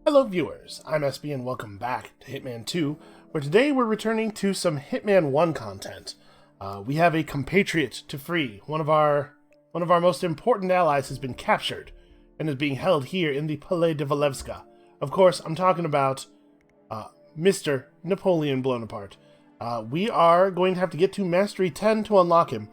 Hello viewers, I'm SB and welcome back to Hitman 2, where today we're returning to some Hitman 1 content. We have a compatriot to free. One of our most important allies has been captured and is being held here in the Palais de Walewska. Of course, I'm talking about Mr. Napoleon Bonaparte. We are going to have to get to Mastery 10 to unlock him.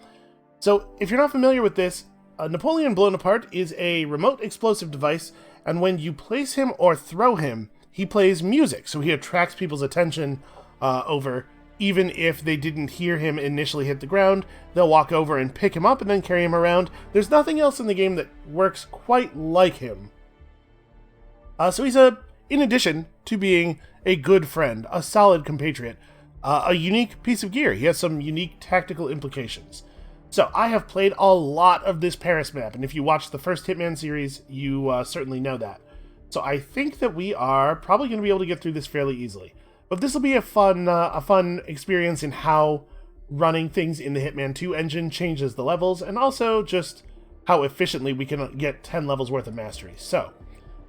So, if you're not familiar with this, Napoleon Bonaparte is a remote explosive device, and when you place him or throw him, he plays music, so he attracts people's attention over. Even if they didn't hear him initially hit the ground, they'll walk over and pick him up and then carry him around. There's nothing else in the game that works quite like him. So he's in addition to being a good friend, a solid compatriot, a unique piece of gear. He has some unique tactical implications. So I have played a lot of this Paris map, and if you watched the first Hitman series, you certainly know that. So I think that we are probably going to be able to get through this fairly easily. But this will be a fun experience in how running things in the Hitman 2 engine changes the levels, and also just how efficiently we can get 10 levels worth of mastery. So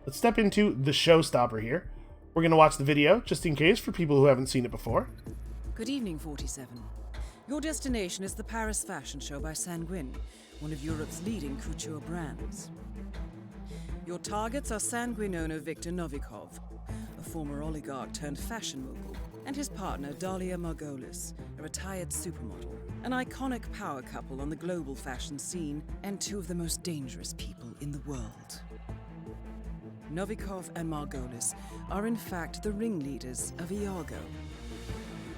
let's step into the showstopper here. We're going to watch the video, just in case, for people who haven't seen it before. Good evening, 47. Your destination is the Paris Fashion Show by Sanguine, one of Europe's leading couture brands. Your targets are Sanguine owner Viktor Novikov, a former oligarch turned fashion mogul, and his partner Dalia Margolis, a retired supermodel, an iconic power couple on the global fashion scene, and two of the most dangerous people in the world. Novikov and Margolis are in fact the ringleaders of Iago,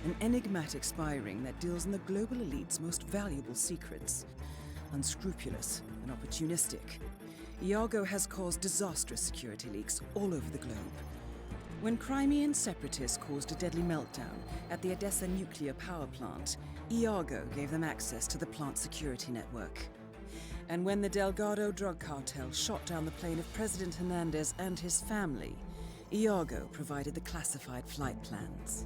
an enigmatic spy ring that deals in the global elite's most valuable secrets. Unscrupulous and opportunistic, Iago has caused disastrous security leaks all over the globe. When Crimean separatists caused a deadly meltdown at the Odessa nuclear power plant, Iago gave them access to the plant's security network. And when the Delgado drug cartel shot down the plane of President Hernandez and his family, Iago provided the classified flight plans.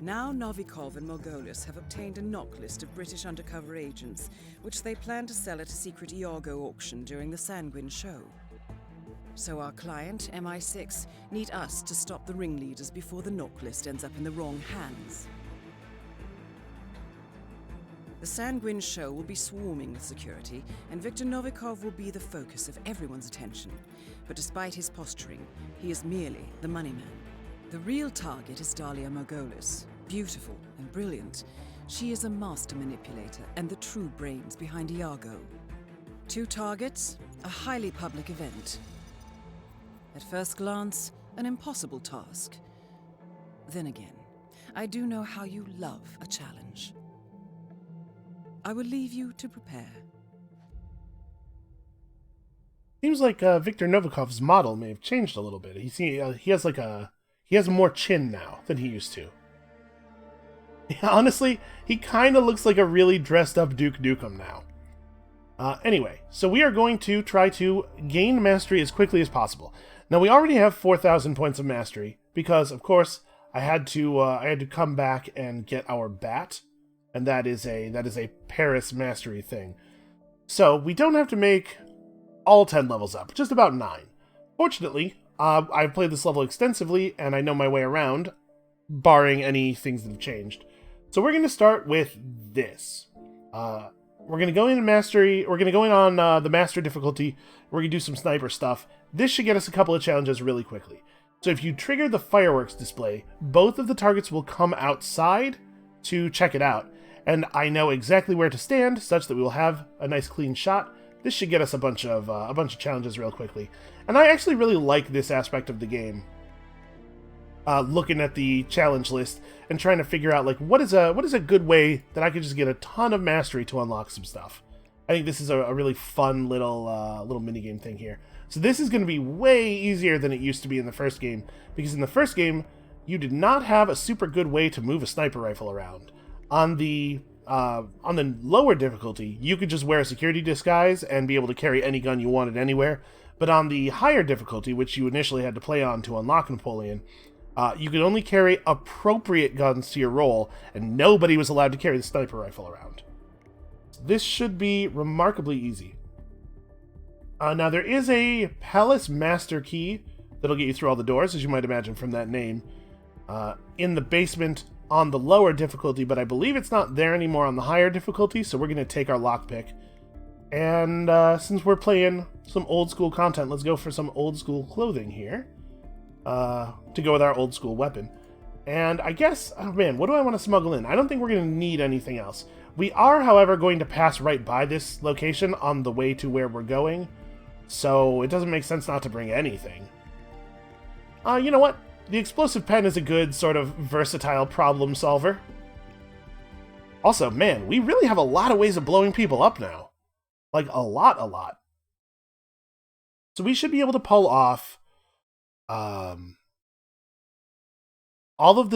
Now Novikov and Margolis have obtained a knock list of British undercover agents, which they plan to sell at a secret Iago auction during the Sanguine show. So our client, MI6, need us to stop the ringleaders before the knock list ends up in the wrong hands. The Sanguine show will be swarming with security, and Viktor Novikov will be the focus of everyone's attention. But despite his posturing, he is merely the money man. The real target is Dalia Margolis. Beautiful and brilliant, she is a master manipulator and the true brains behind Iago. Two targets, a highly public event. At first glance, an impossible task. Then again, I do know how you love a challenge. I will leave you to prepare. Seems like Viktor Novikov's model may have changed a little bit. He has more chin now than he used to. Honestly, he kind of looks like a really dressed up Duke Nukem now. Anyway, so we are going to try to gain mastery as quickly as possible. Now we already have 4,000 points of mastery because, of course, I had to come back and get our bat, and that is a Paris mastery thing. So we don't have to make all 10 levels up, just about 9. Fortunately, I've played this level extensively, and I know my way around, barring any things that have changed. So we're going to start with this. We're going to go in mastery. We're going to go in on the master difficulty. We're going to do some sniper stuff. This should get us a couple of challenges really quickly. So if you trigger the fireworks display, both of the targets will come outside to check it out. And I know exactly where to stand, such that we will have a nice clean shot. This should get us a bunch of challenges real quickly. And I actually really like this aspect of the game. Looking at the challenge list and trying to figure out, like, what is a good way that I could just get a ton of mastery to unlock some stuff. I think this is a really fun little minigame thing here. So this is going to be way easier than it used to be in the first game, because in the first game, you did not have a super good way to move a sniper rifle around. On the lower difficulty, you could just wear a security disguise and be able to carry any gun you wanted anywhere. But on the higher difficulty, which you initially had to play on to unlock Napoleon, you could only carry appropriate guns to your role, and nobody was allowed to carry the sniper rifle around. This should be remarkably easy. Now, there is a Palace Master Key that'll get you through all the doors, as you might imagine from that name, in the basement on the lower difficulty, but I believe it's not there anymore on the higher difficulty, so we're going to take our lockpick. And since we're playing some old school content, let's go for some old school clothing here to go with our old school weapon. And I guess, oh man, what do I want to smuggle in? I don't think we're going to need anything else. We are, however, going to pass right by this location on the way to where we're going, so it doesn't make sense not to bring anything. You know what? The explosive pen is a good sort of versatile problem solver. Also, man, we really have a lot of ways of blowing people up now. Like, a lot. So we should be able to pull off all of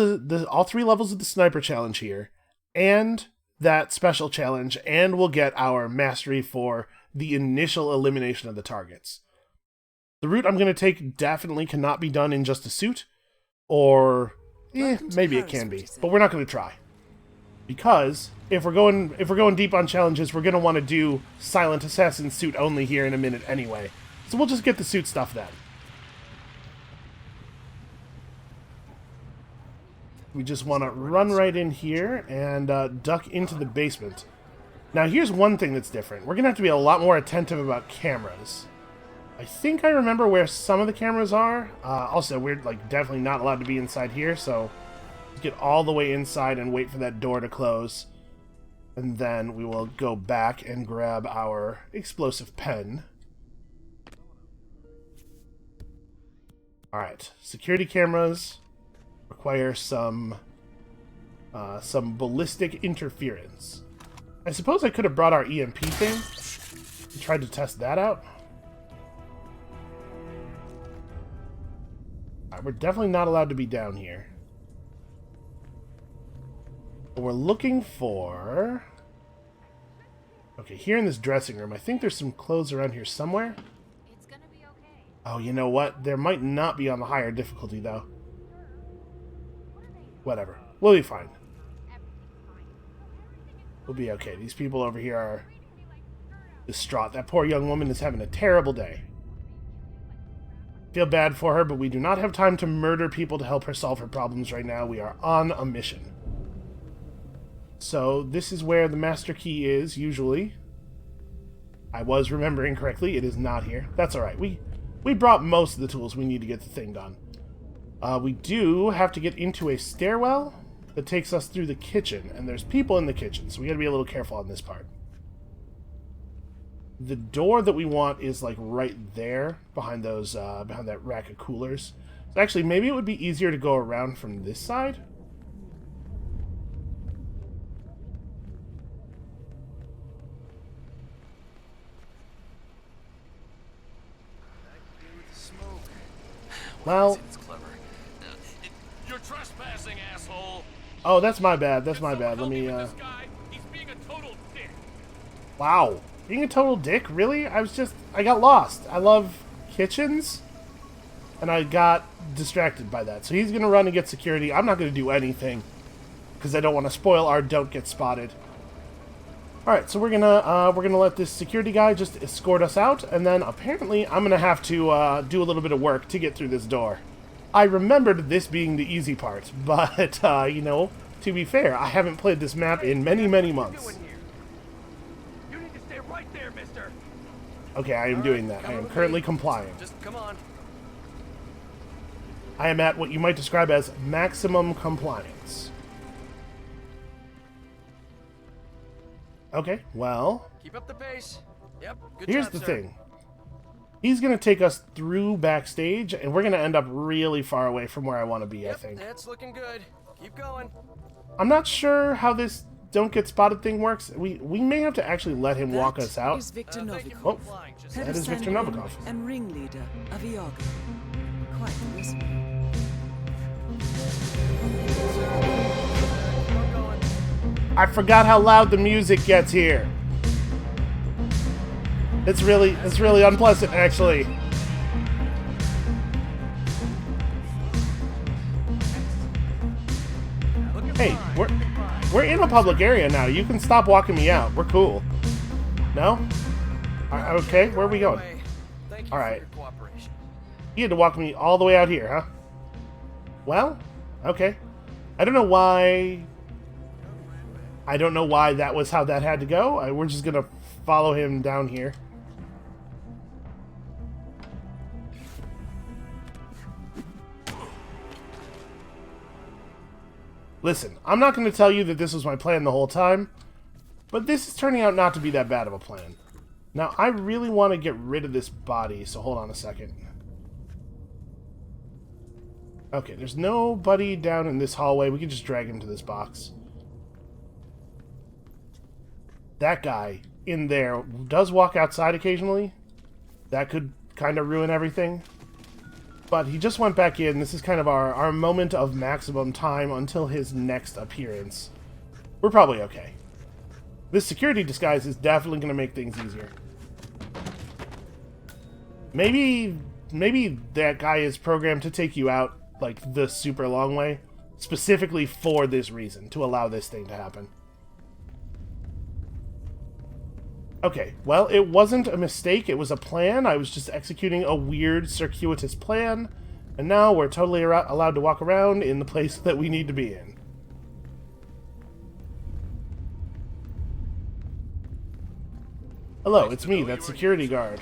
all 3 levels of the sniper challenge here, and that special challenge, and we'll get our mastery for the initial elimination of the targets. The route I'm going to take definitely cannot be done in just a suit, or maybe it can be, but we're not going to try. Because if we're going deep on challenges, we're going to want to do Silent Assassin suit only here in a minute anyway. So we'll just get the suit stuff then. We just want to run right in here and duck into the basement. Now here's one thing that's different. We're going to have to be a lot more attentive about cameras. I think I remember where some of the cameras are. Also, we're like definitely not allowed to be inside here, so let's get all the way inside and wait for that door to close. And then we will go back and grab our explosive pen. Alright, security cameras require some ballistic interference. I suppose I could have brought our EMP thing and tried to test that out. We're definitely not allowed to be down here. But we're looking for... Okay, here in this dressing room, I think there's some clothes around here somewhere. It's gonna be okay. Oh, you know what? There might not be on the higher difficulty, though. Whatever. We'll be fine. We'll be okay. These people over here are distraught. That poor young woman is having a terrible day. Feel bad for her, but we do not have time to murder people to help her solve her problems right now. We are on a mission. So, this is where the master key is, usually. I was remembering correctly. It is not here. That's alright. We brought most of the tools we need to get the thing done. We do have to get into a stairwell that takes us through the kitchen, and there's people in the kitchen, so we gotta be a little careful on this part. The door that we want is like right there, behind those, behind that rack of coolers. So actually, maybe it would be easier to go around from this side. Well, you're trespassing, asshole. Oh, that's my bad. That's my bad. Let me. He's being a total dick. Wow, being a total dick? Really? I got lost. I love kitchens, and I got distracted by that. So he's gonna run and get security. I'm not gonna do anything because I don't want to spoil our don't get spotted. All right, so we're gonna let this security guy just escort us out, and then apparently I'm gonna have to do a little bit of work to get through this door. I remembered this being the easy part, but you know, to be fair, I haven't played this map in many months. You need to stay right there, mister. Okay, I am doing that. I am currently complying. Just come on. I am at what you might describe as maximum compliance. Okay, well... Keep up the pace. Yep, good here's job, the sir. thing. He's going to take us through backstage, and we're going to end up really far away from where I want to be, Yep, I think. that's looking good. Keep going. I'm not sure how this don't get spotted thing works. We may have to actually let him walk us That out. is Victor Thank you Novikov, for Oh, applying. Just head that of is Victor San Juan Novikov. and ringleader of Iago. Quite the whistle. keep going. I forgot how loud the music gets here. It's really unpleasant, actually. Looking Hey, fine, we're looking fine. we're in a public area now. You can stop walking me out. We're cool. No? Okay, where are we going? Thank you All for right. your cooperation. He had to walk me all the way out here, huh? Well, okay. I don't know why... I don't know why that was how that had to go. We're just gonna follow him down here. Listen, I'm not going to tell you that this was my plan the whole time, but this is turning out not to be that bad of a plan. Now, I really want to get rid of this body, so hold on a second. Okay, there's nobody down in this hallway. We can just drag him to this box. That guy in there does walk outside occasionally. That could kind of ruin everything. But he just went back in. This is kind of our moment of maximum time until his next appearance. We're probably okay. This security disguise is definitely going to make things easier. Maybe that guy is programmed to take you out, like, the super long way. Specifically for this reason, to allow this thing to happen. Okay, well, it wasn't a mistake, it was a plan. I was just executing a weird, circuitous plan, and now we're totally allowed to walk around in the place that we need to be in. Hello, it's me, that security guard.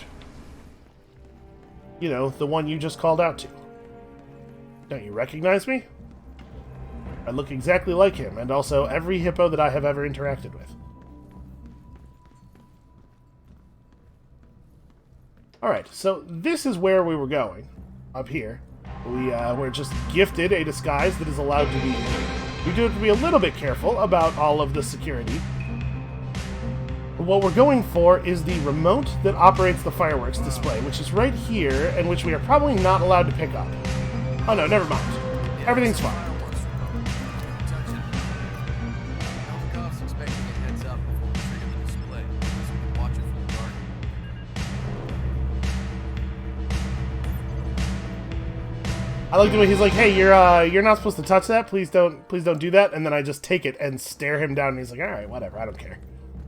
You know, the one you just called out to. Don't you recognize me? I look exactly like him, and also every hippo that I have ever interacted with. Alright, so this is where we were going. Up here. We're just gifted a disguise that is allowed to be... We do have to be a little bit careful about all of the security. But what we're going for is the remote that operates the fireworks display, which is right here, and which we are probably not allowed to pick up. Oh no, never mind. Everything's fine. I like the way he's like, "Hey, you're not supposed to touch that. Please don't do that." And then I just take it and stare him down, and he's like, "All right, whatever. I don't care."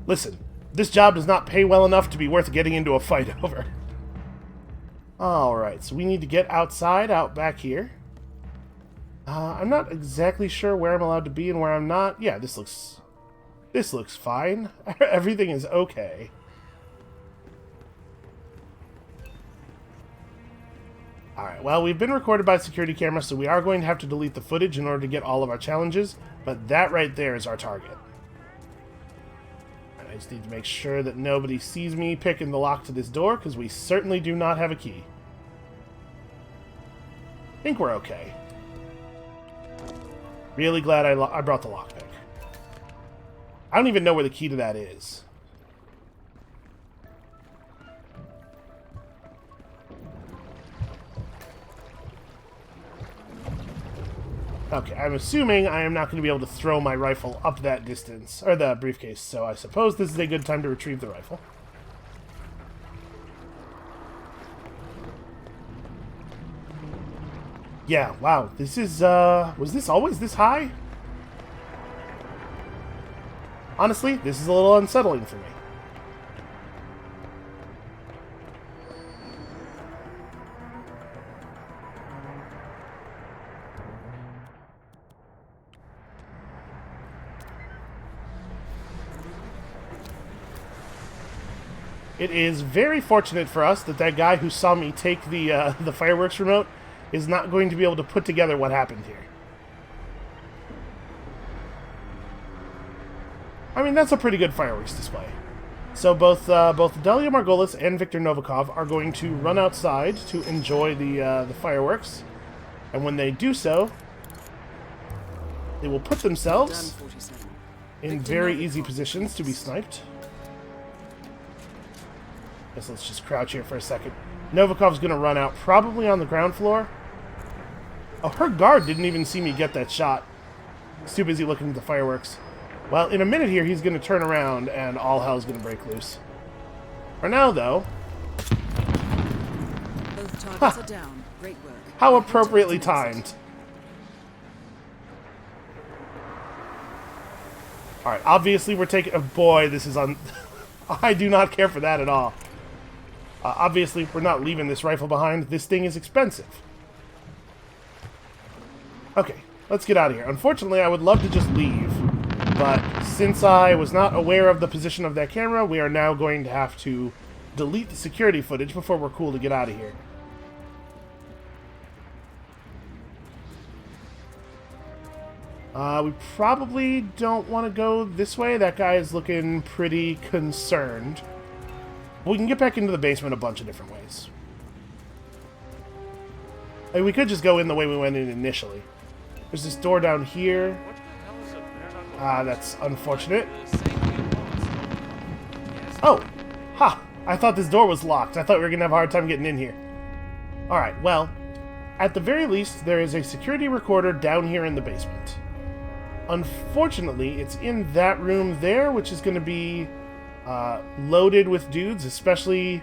Listen, this job does not pay well enough to be worth getting into a fight over. All right, so we need to get outside, out back here. I'm not exactly sure where I'm allowed to be and where I'm not. Yeah, this looks fine. Everything is okay. Alright, well, we've been recorded by security camera, so we are going to have to delete the footage in order to get all of our challenges, but that right there is our target. I just need to make sure that nobody sees me picking the lock to this door, because we certainly do not have a key. I think we're okay. Really glad I brought the lockpick. I don't even know where the key to that is. Okay, I'm assuming I am not going to be able to throw my rifle up that distance, or the briefcase, so I suppose this is a good time to retrieve the rifle. Yeah, wow, this is, was this always this high? Honestly, this is a little unsettling for me. It is very fortunate for us that that guy who saw me take the fireworks remote is not going to be able to put together what happened here. I mean, that's a pretty good fireworks display. So both Delia Margolis and Viktor Novikov are going to run outside to enjoy the fireworks, and when they do so, they will put themselves in very easy positions to be sniped. Guess let's just crouch here for a second. Novikov's gonna run out, probably on the ground floor. Oh, her guard didn't even see me get that shot. He's too busy looking at the fireworks. Well, in a minute here, he's gonna turn around and all hell's gonna break loose. For now, though... Both targets are down. Great work. How appropriately timed. Alright, obviously we're taking... Oh boy, this is on... I do not care for that at all. Obviously, we're not leaving this rifle behind. This thing is expensive. Okay, let's get out of here. Unfortunately, I would love to just leave, but since I was not aware of the position of that camera, we are now going to have to delete the security footage before we're cool to get out of here. We probably don't want to go this way. That guy is looking pretty concerned. We can get back into the basement a bunch of different ways. Like, we could just go in the way we went in initially. There's this door down here. That's unfortunate. Oh! Ha! I thought this door was locked. I thought we were going to have a hard time getting in here. Alright, well, at the very least, there is a security recorder down here in the basement. Unfortunately, it's in that room there, which is going to be loaded with dudes, especially,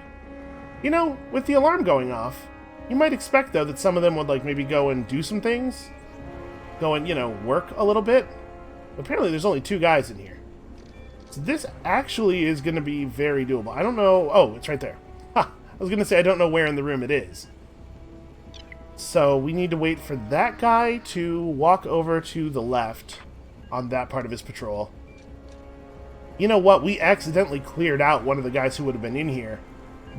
you know, with the alarm going off. You might expect, though, that some of them would, like, maybe go and do some things. Go and, you know, work a little bit. Apparently, there's only 2 guys in here. So this actually is going to be very doable. I don't know... Oh, it's right there. Ha! I was going to say I don't know where in the room it is. So we need to wait for that guy to walk over to the left on that part of his patrol. You know what? We accidentally cleared out one of the guys who would have been in here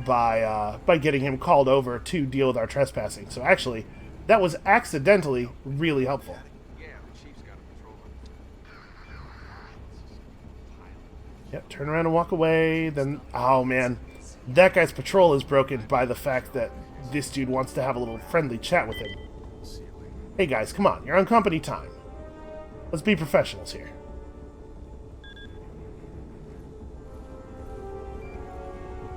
by getting him called over to deal with our trespassing. So actually, that was accidentally really helpful. Yep, turn around and walk away. Then, oh man, that guy's patrol is broken by the fact that this dude wants to have a little friendly chat with him. Hey guys, come on, you're on company time. Let's be professionals here.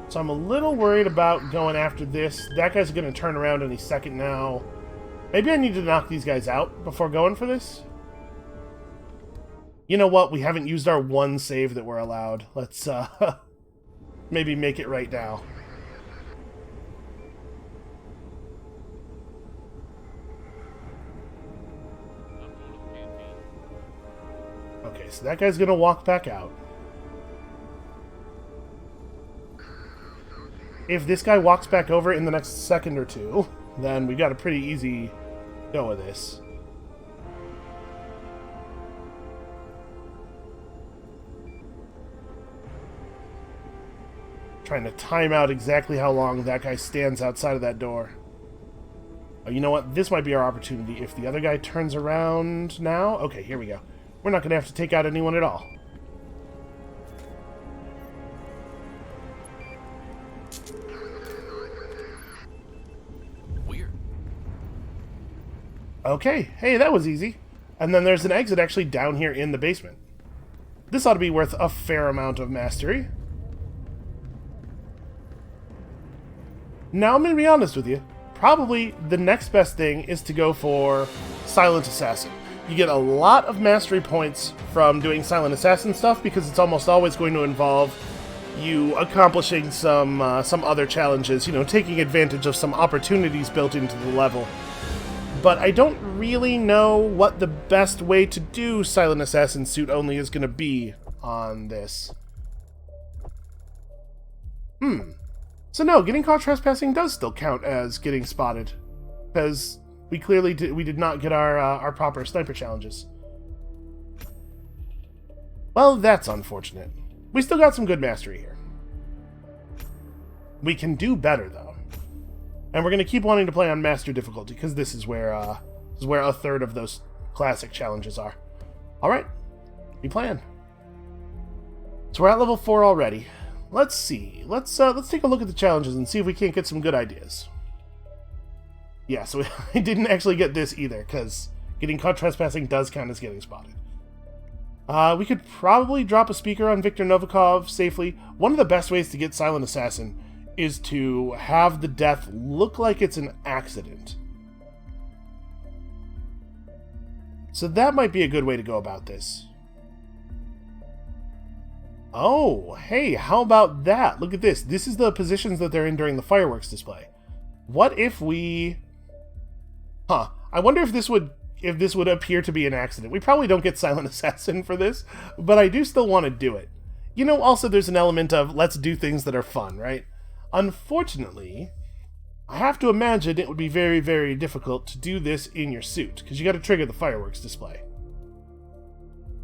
So I'm a little worried about going after this. That guy's going to turn around any second now. Maybe I need to knock these guys out before going for this. You know what? We haven't used our 1 save that we're allowed. Let's maybe make it right now. Okay, so that guy's going to walk back out. If this guy walks back over in the next second or 2, then we got a pretty easy go of this. Trying to time out exactly how long that guy stands outside of that door. Oh, you know what? This might be our opportunity. If the other guy turns around now... Okay, here we go. We're not going to have to take out anyone at all. Weird. Okay, hey, that was easy. And then there's an exit actually down here in the basement. This ought to be worth a fair amount of mastery. Now, I'm going to be honest with you. Probably the next best thing is to go for Silent Assassin. You get a lot of mastery points from doing Silent Assassin stuff because it's almost always going to involve you accomplishing some other challenges, you know, taking advantage of some opportunities built into the level. But I don't really know what the best way to do Silent Assassin suit only is going to be on this. So no, getting caught trespassing does still count as getting spotted, because we clearly did not get our proper sniper challenges. Well, that's unfortunate. We still got some good mastery here. We can do better though, and we're going to keep wanting to play on master difficulty because this is where a third of those classic challenges are. All right, we plan. So we're at level 4 already. Let's see. Let's take a look at the challenges and see if we can't get some good ideas. Yeah, so I didn't actually get this either, because getting caught trespassing does count as getting spotted. We could probably drop a speaker on Viktor Novikov safely. One of the best ways to get Silent Assassin is to have the death look like it's an accident. So that might be a good way to go about this. Oh, hey, how about that? Look at this. This is the positions that they're in during the fireworks display. What if we... Huh. I wonder if this would appear to be an accident. We probably don't get Silent Assassin for this, but I do still want to do it. You know, also there's an element of let's do things that are fun, right? Unfortunately, I have to imagine it would be very, very difficult to do this in your suit, because you got to trigger the fireworks display.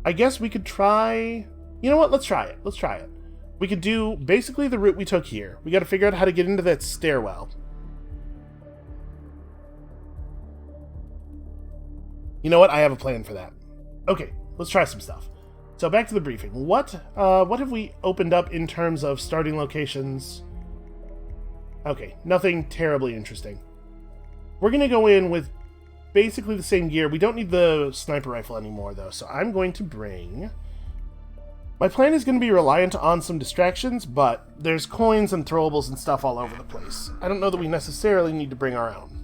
I guess we could try... You know what? Let's try it. Let's try it. We could do basically the route we took here. We got to figure out how to get into that stairwell. You know what? I have a plan for that. Okay, let's try some stuff. So back to the briefing. What have we opened up in terms of starting locations? Okay, nothing terribly interesting. We're going to go in with basically the same gear. We don't need the sniper rifle anymore, though, so I'm going to bring... My plan is going to be reliant on some distractions, but there's coins and throwables and stuff all over the place. I don't know that we necessarily need to bring our own.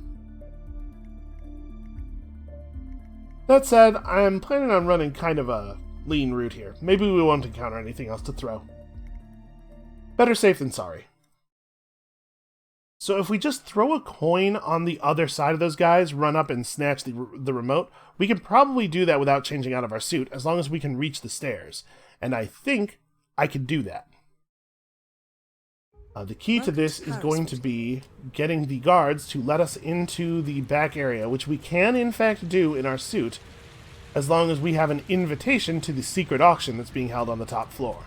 That said, I'm planning on running kind of a lean route here. Maybe we won't encounter anything else to throw. Better safe than sorry. So if we just throw a coin on the other side of those guys, run up and snatch the remote, we can probably do that without changing out of our suit, as long as we can reach the stairs. And I think I can do that. The key to this is going to be getting the guards to let us into the back area, which we can in fact do in our suit, as long as we have an invitation to the secret auction that's being held on the top floor.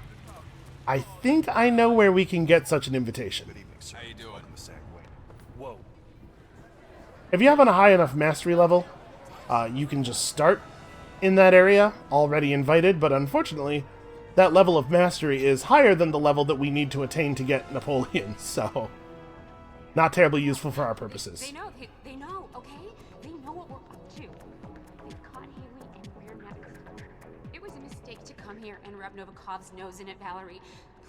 I think I know where we can get such an invitation. How you doing? Whoa. If you have a high enough mastery level, you can just start in that area, already invited, but unfortunately, that level of mastery is higher than the level that we need to attain to get Napoleon, so not terribly useful for our purposes. They know, okay? They know what we're up to. We've caught Haley and we're next. It was a mistake to come here and rub Novikov's nose in it, Valerie.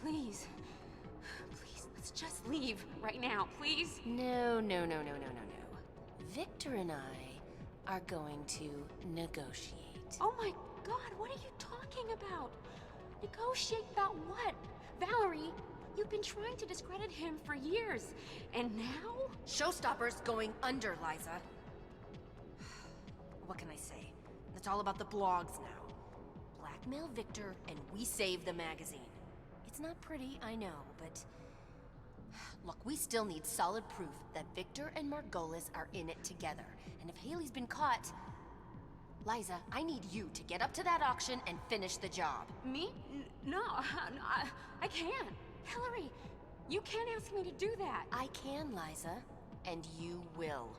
Please, let's just leave right now, please. No. Victor and I are going to negotiate. Oh my God, what are you talking about? Negotiate about what? Valerie, you've been trying to discredit him for years, and now? Showstopper's going under, Liza. What can I say? It's all about the blogs now. Blackmail Victor, and we save the magazine. It's not pretty, I know, but... Look, we still need solid proof that Victor and Margolis are in it together. And if Haley's been caught... Liza, I need you to get up to that auction and finish the job. Me? No, I can't. Hillary, you can't ask me to do that. I can, Liza. And you will.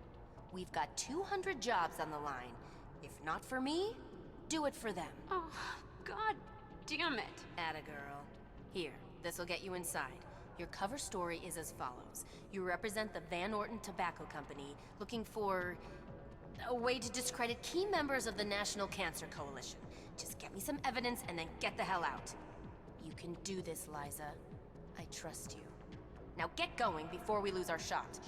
We've got 200 jobs on the line. If not for me, do it for them. Oh, God damn it. Atta girl. Here, this'll get you inside. Your cover story is as follows. You represent the Van Orton Tobacco Company, looking for... a way to discredit key members of the National Cancer Coalition. Just get me some evidence and then get the hell out. You can do this, Liza. I trust you. Now get going before we lose our shot.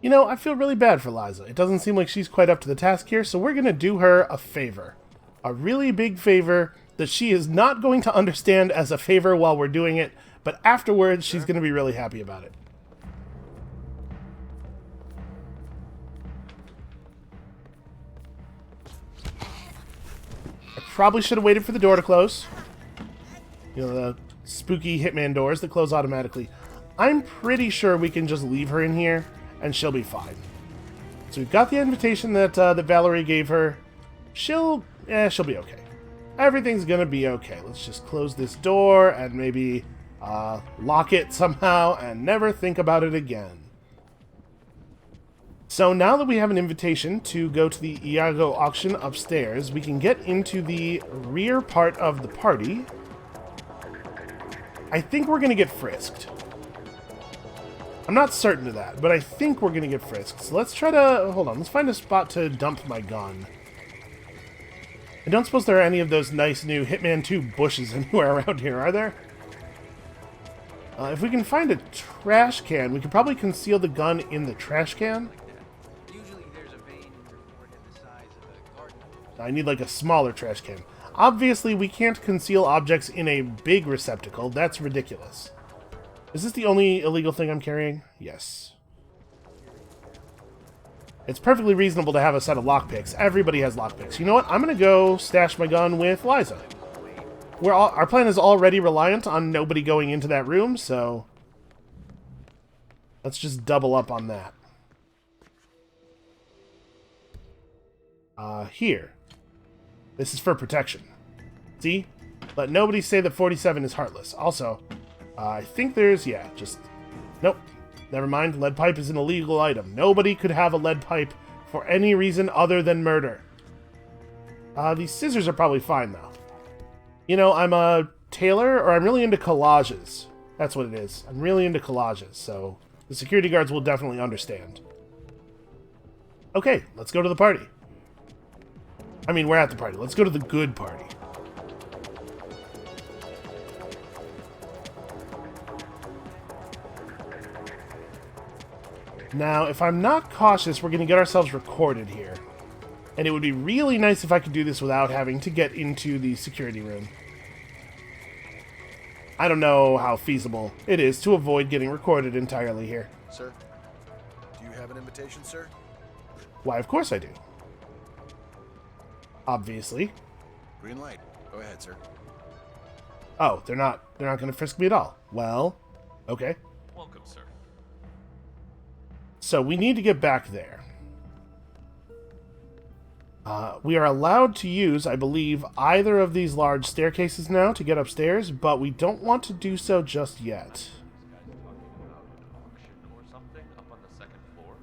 You know, I feel really bad for Liza. It doesn't seem like she's quite up to the task here, so we're going to do her a favor. A really big favor that she is not going to understand as a favor while we're doing it, but afterwards she's going to be really happy about it. Probably should have waited for the door to close. You know, the spooky Hitman doors that close automatically. I'm pretty sure we can just leave her in here, and she'll be fine. So we've got the invitation that that Valerie gave her. She'll be okay. Everything's gonna be okay. Let's just close this door and maybe lock it somehow and never think about it again. So now that we have an invitation to go to the Iago auction upstairs, we can get into the rear part of the party. I think we're going to get frisked. I'm not certain of that, but I think we're going to get frisked. So let's try to... Hold on, let's find a spot to dump my gun. I don't suppose there are any of those nice new Hitman 2 bushes anywhere around here, are there? If we can find a trash can, we could probably conceal the gun in the trash can. I need like a smaller trash can. Obviously, we can't conceal objects in a big receptacle. That's ridiculous. Is this the only illegal thing I'm carrying? Yes. It's perfectly reasonable to have a set of lockpicks. Everybody has lockpicks. You know what? I'm going to go stash my gun with Liza. our plan is already reliant on nobody going into that room, so let's just double up on that. Here. This is for protection. See? Let nobody say that 47 is heartless. Also, I think there's... yeah, just... nope. Never mind. Lead pipe is an illegal item. Nobody could have a lead pipe for any reason other than murder. These scissors are probably fine, though. You know, I'm a tailor, or I'm really into collages. That's what it is. I'm really into collages, so the security guards will definitely understand. Okay, let's go to the party. I mean, we're at the party. Let's go to the good party. Now, if I'm not cautious, we're going to get ourselves recorded here. And it would be really nice if I could do this without having to get into the security room. I don't know how feasible it is to avoid getting recorded entirely here. Sir, do you have an invitation, sir? Why, of course I do. Obviously. Green light. Go ahead, sir. Oh, they're not going to frisk me at all. Well, okay. Welcome, sir. So we need to get back there. We are allowed to use, I believe, either of these large staircases now to get upstairs, but we don't want to do so just yet. Or something up on the second floor?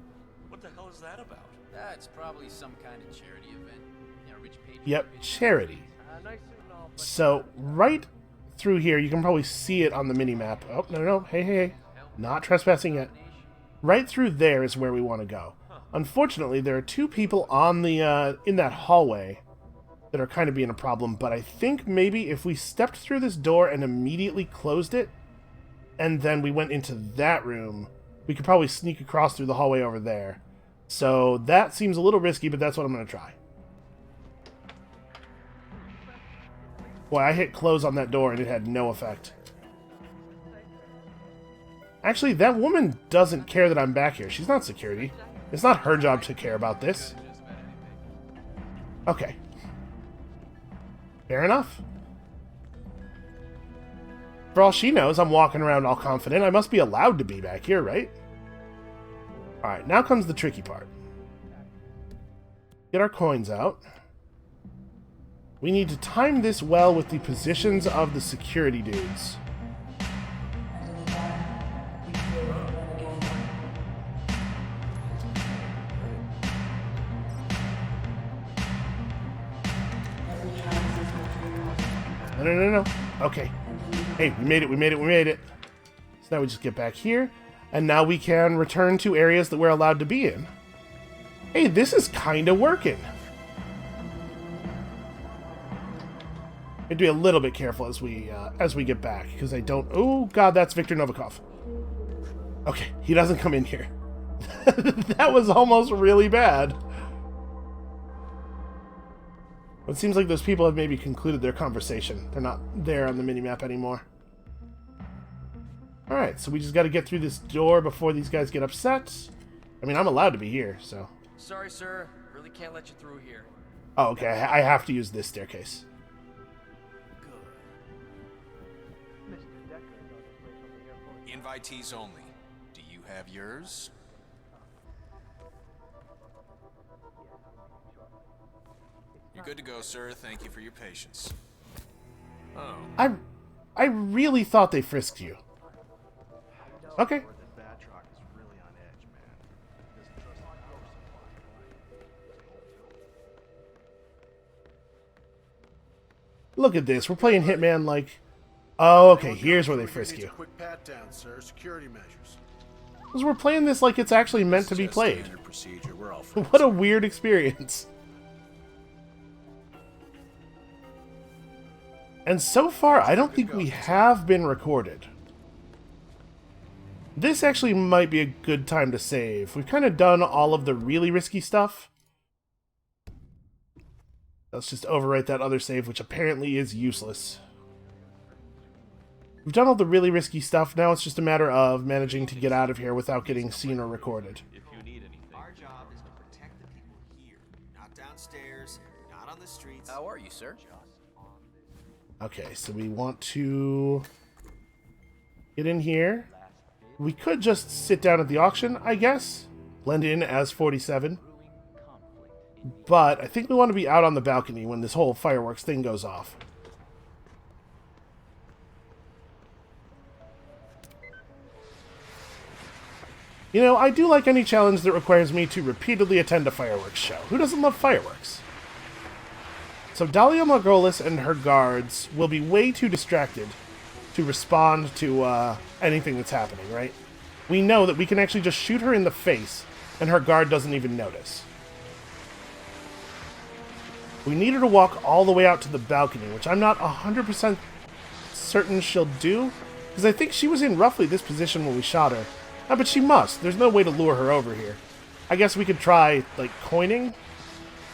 What the hell is that about? That's probably some kind of charity event. Yeah, rich patron. Yep, charity. Nice and all, but So, right through here, you can probably see it on the mini-map. Oh, no. Hey. Not trespassing yet. Right through there is where we want to go. Unfortunately, there are two people on the in that hallway that are kind of being a problem, but I think maybe if we stepped through this door and immediately closed it, and then we went into that room, we could probably sneak across through the hallway over there. So that seems a little risky, but that's what I'm going to try. Boy, I hit close on that door and it had no effect. Actually, that woman doesn't care that I'm back here. She's not security. It's not her job to care about this. Okay. Fair enough. For all she knows, I'm walking around all confident. I must be allowed to be back here, right? Alright, now comes the tricky part. Get our coins out. We need to time this well with the positions of the security dudes. No. Okay. Hey, we made it. So now we just get back here, and now we can return to areas that we're allowed to be in. Hey, this is kind of working. I'd be a little bit careful as we get back, because I don't... Oh, God, that's Viktor Novikov. Okay, he doesn't come in here. That was almost really bad. It seems like those people have maybe concluded their conversation. They're not there on the minimap anymore. Alright, so we just got to get through this door before these guys get upset. I mean, I'm allowed to be here, so... sorry, sir. Really can't let you through here. Oh, okay, I have to use this staircase. Invitees only. Do you have yours? You're good to go, sir. Thank you for your patience. Oh. I really thought they frisked you. Okay. Look at this. We're playing Hitman like... Oh, okay. Here's where they frisk you. Quick pat down, sir. Security measures. Because we're playing this like it's actually meant to be played. Standard procedure. We're all friends. What a weird experience. And so far, I don't think we have been recorded. This actually might be a good time to save. We've kind of done all of the really risky stuff. Let's just overwrite that other save, which apparently is useless. We've done all the really risky stuff. Now it's just a matter of managing to get out of here without getting seen or recorded. If you need anything. Our job is to protect the people here, not downstairs, not on the streets. How are you, sir? Okay, so we want to get in here. We could just sit down at the auction, I guess. Blend in as 47. But I think we want to be out on the balcony when this whole fireworks thing goes off. You know, I do like any challenge that requires me to repeatedly attend a fireworks show. Who doesn't love fireworks? So Dahlia Margolis and her guards will be way too distracted to respond to anything that's happening, right? We know that we can actually just shoot her in the face and her guard doesn't even notice. We need her to walk all the way out to the balcony, which I'm not 100% certain she'll do, because I think she was in roughly this position when we shot her. But she must. There's no way to lure her over here. I guess we could try, like, coining,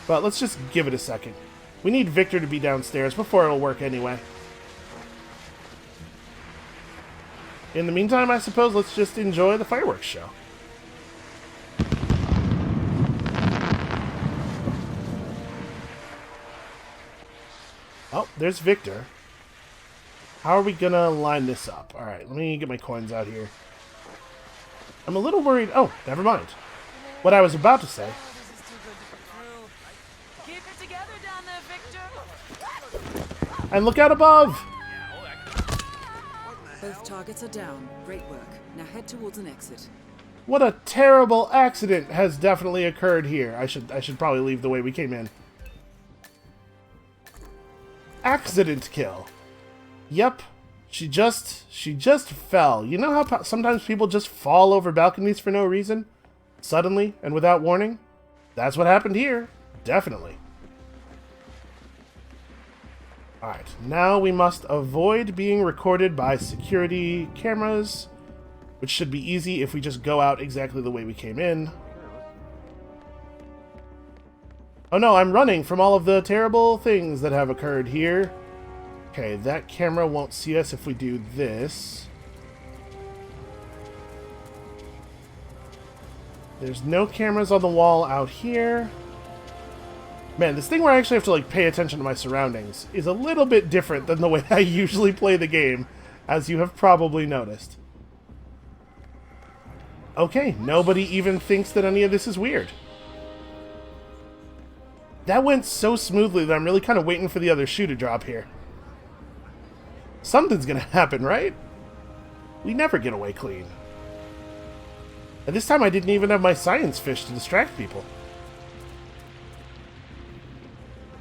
but let's just give it a second. We need Victor to be downstairs before it'll work anyway. In the meantime, I suppose let's just enjoy the fireworks show. Oh, there's Victor. How are we gonna line this up? Alright, let me get my coins out here. I'm a little worried. Oh, never mind. What I was about to say. Keep it together down there, Victor. And look out above! Both targets are down. Great work. Now head towards an exit. What a terrible accident has definitely occurred here. I should probably leave the way we came in. Accident kill. Yep. She just fell. You know how sometimes people just fall over balconies for no reason? Suddenly and without warning? That's what happened here. Definitely. Alright, now we must avoid being recorded by security cameras, which should be easy if we just go out exactly the way we came in. Oh no, I'm running from all of the terrible things that have occurred here. Okay, that camera won't see us if we do this. There's no cameras on the wall out here. Man, this thing where I actually have to like pay attention to my surroundings is a little bit different than the way I usually play the game, as you have probably noticed. Okay, nobody even thinks that any of this is weird. That went so smoothly that I'm really kind of waiting for the other shoe to drop here. Something's gonna happen, right? We never get away clean. And this time I didn't even have my science fish to distract people.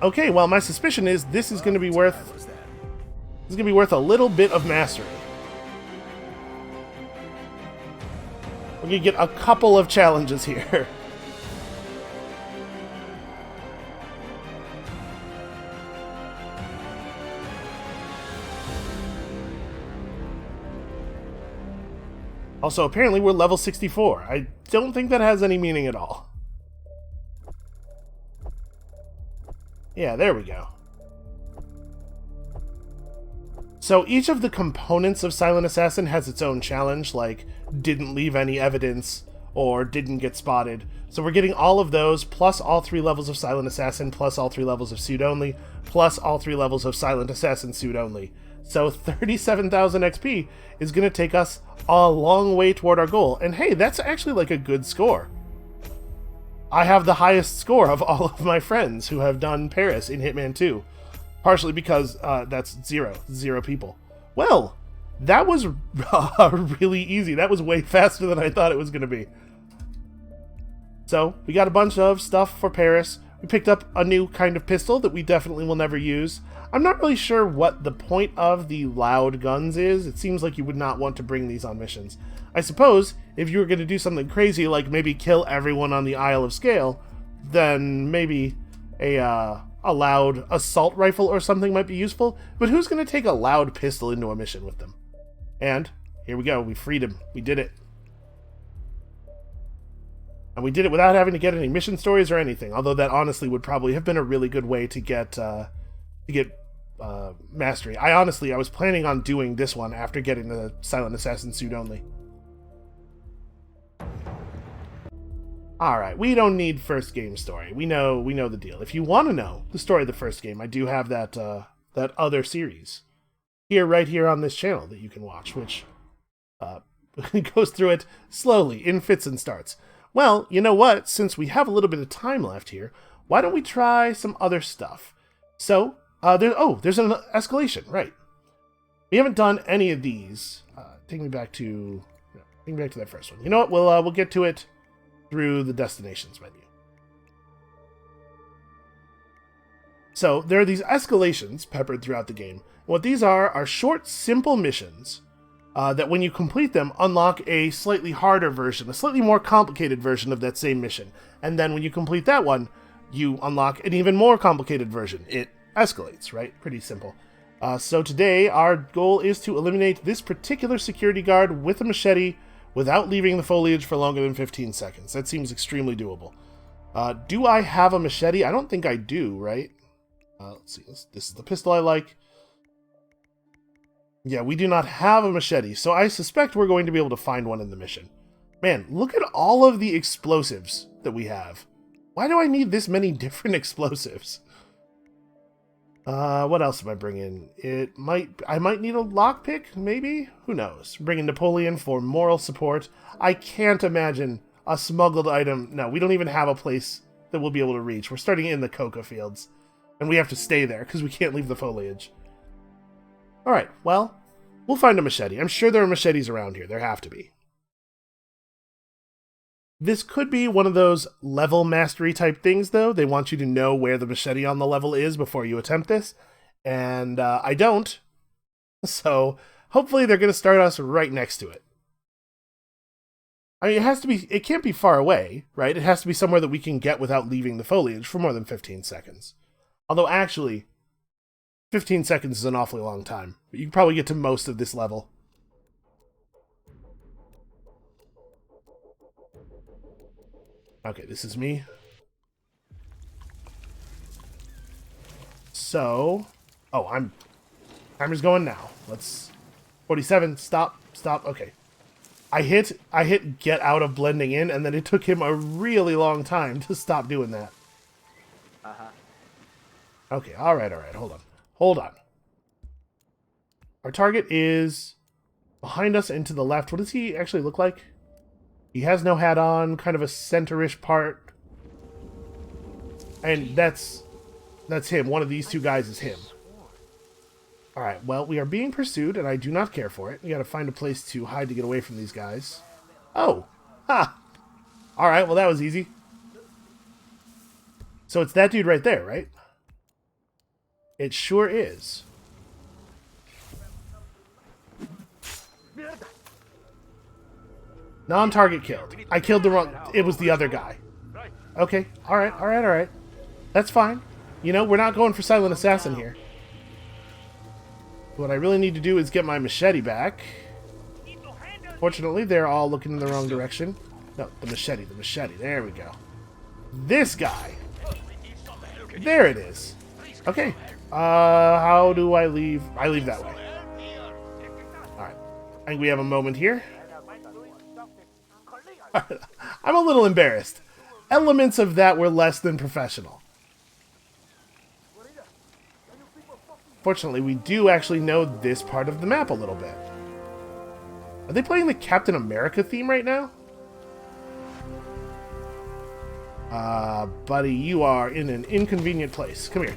Okay, well, my suspicion is this is gonna be worth a little bit of mastery. We're gonna get a couple of challenges here. Also, apparently we're level 64. I don't think that has any meaning at all. Yeah, there we go. So each of the components of Silent Assassin has its own challenge, like didn't leave any evidence or didn't get spotted. So we're getting all of those, plus all 3 levels of Silent Assassin, plus all 3 levels of Suit Only, plus all 3 levels of Silent Assassin Suit Only. So 37,000 XP is going to take us a long way toward our goal. And hey, that's actually like a good score. I have the highest score of all of my friends who have done Paris in Hitman 2. Partially because that's zero people. Well, that was really easy. That was way faster than I thought it was going to be. So, we got a bunch of stuff for Paris. We picked up a new kind of pistol that we definitely will never use. I'm not really sure what the point of the loud guns is. It seems like you would not want to bring these on missions. I suppose if you were going to do something crazy like maybe kill everyone on the Isle of Scale, then maybe a loud assault rifle or something might be useful. But who's going to take a loud pistol into a mission with them? And here we go. We freed him. We did it. And we did it without having to get any mission stories or anything. Although that honestly would probably have been a really good way to get mastery. I was planning on doing this one after getting the Silent Assassin Suit Only. Alright, we don't need first game story. We know the deal. If you want to know the story of the first game, I do have that that other series. Right here on this channel that you can watch, which goes through it slowly, in fits and starts. Well, you know what? Since we have a little bit of time left here, why don't we try some other stuff? So, there's an escalation, right. We haven't done any of these. Take me back to that first one. You know what? We'll get to it through the destinations menu. So, there are these escalations peppered throughout the game. What these are short, simple missions that when you complete them, unlock a slightly harder version, a slightly more complicated version of that same mission. And then when you complete that one, you unlock an even more complicated version. It escalates, right? Pretty simple. So today, our goal is to eliminate this particular security guard with a machete without leaving the foliage for longer than 15 seconds. That seems extremely doable. Do I have a machete? I don't think I do, right? Let's see. This is the pistol I like. Yeah, we do not have a machete, so I suspect we're going to be able to find one in the mission. Man, look at all of the explosives that we have. Why do I need this many different explosives? What else am I bringing? I might need a lockpick, maybe? Who knows? Bringing Napoleon for moral support. I can't imagine a smuggled item. No, we don't even have a place that we'll be able to reach. We're starting in the coca fields, and we have to stay there because we can't leave the foliage. Alright, well, we'll find a machete. I'm sure there are machetes around here. There have to be. This could be one of those level mastery type things, though. They want you to know where the machete on the level is before you attempt this. And I don't. So hopefully they're going to start us right next to it. I mean, it can't be far away, right? It has to be somewhere that we can get without leaving the foliage for more than 15 seconds. Although actually, 15 seconds is an awfully long time, but you can probably get to most of this level. Okay, this is me. So, timer's going now. 47, stop, okay. I hit get out of blending in, and then it took him a really long time to stop doing that. Okay, alright, hold on. Our target is behind us and to the left. What does he actually look like? He has no hat on, kind of a center-ish part. And that's him. One of these two guys is him. Alright, well, we are being pursued, and I do not care for it. We gotta find a place to hide to get away from these guys. Oh! Ha! Alright, well that was easy. So it's that dude right there, right? It sure is. Non-target killed. I killed the wrong... It was the other guy. Okay. Alright. That's fine. You know, we're not going for silent assassin here. What I really need to do is get my machete back. Fortunately, they're all looking in the wrong direction. No, the machete. There we go. This guy. There it is. Okay. How do I leave? I leave that way. Alright. I think we have a moment here. I'm a little embarrassed. Elements of that were less than professional. Fortunately, we do actually know this part of the map a little bit. Are they playing the Captain America theme right now? Buddy, you are in an inconvenient place. Come here.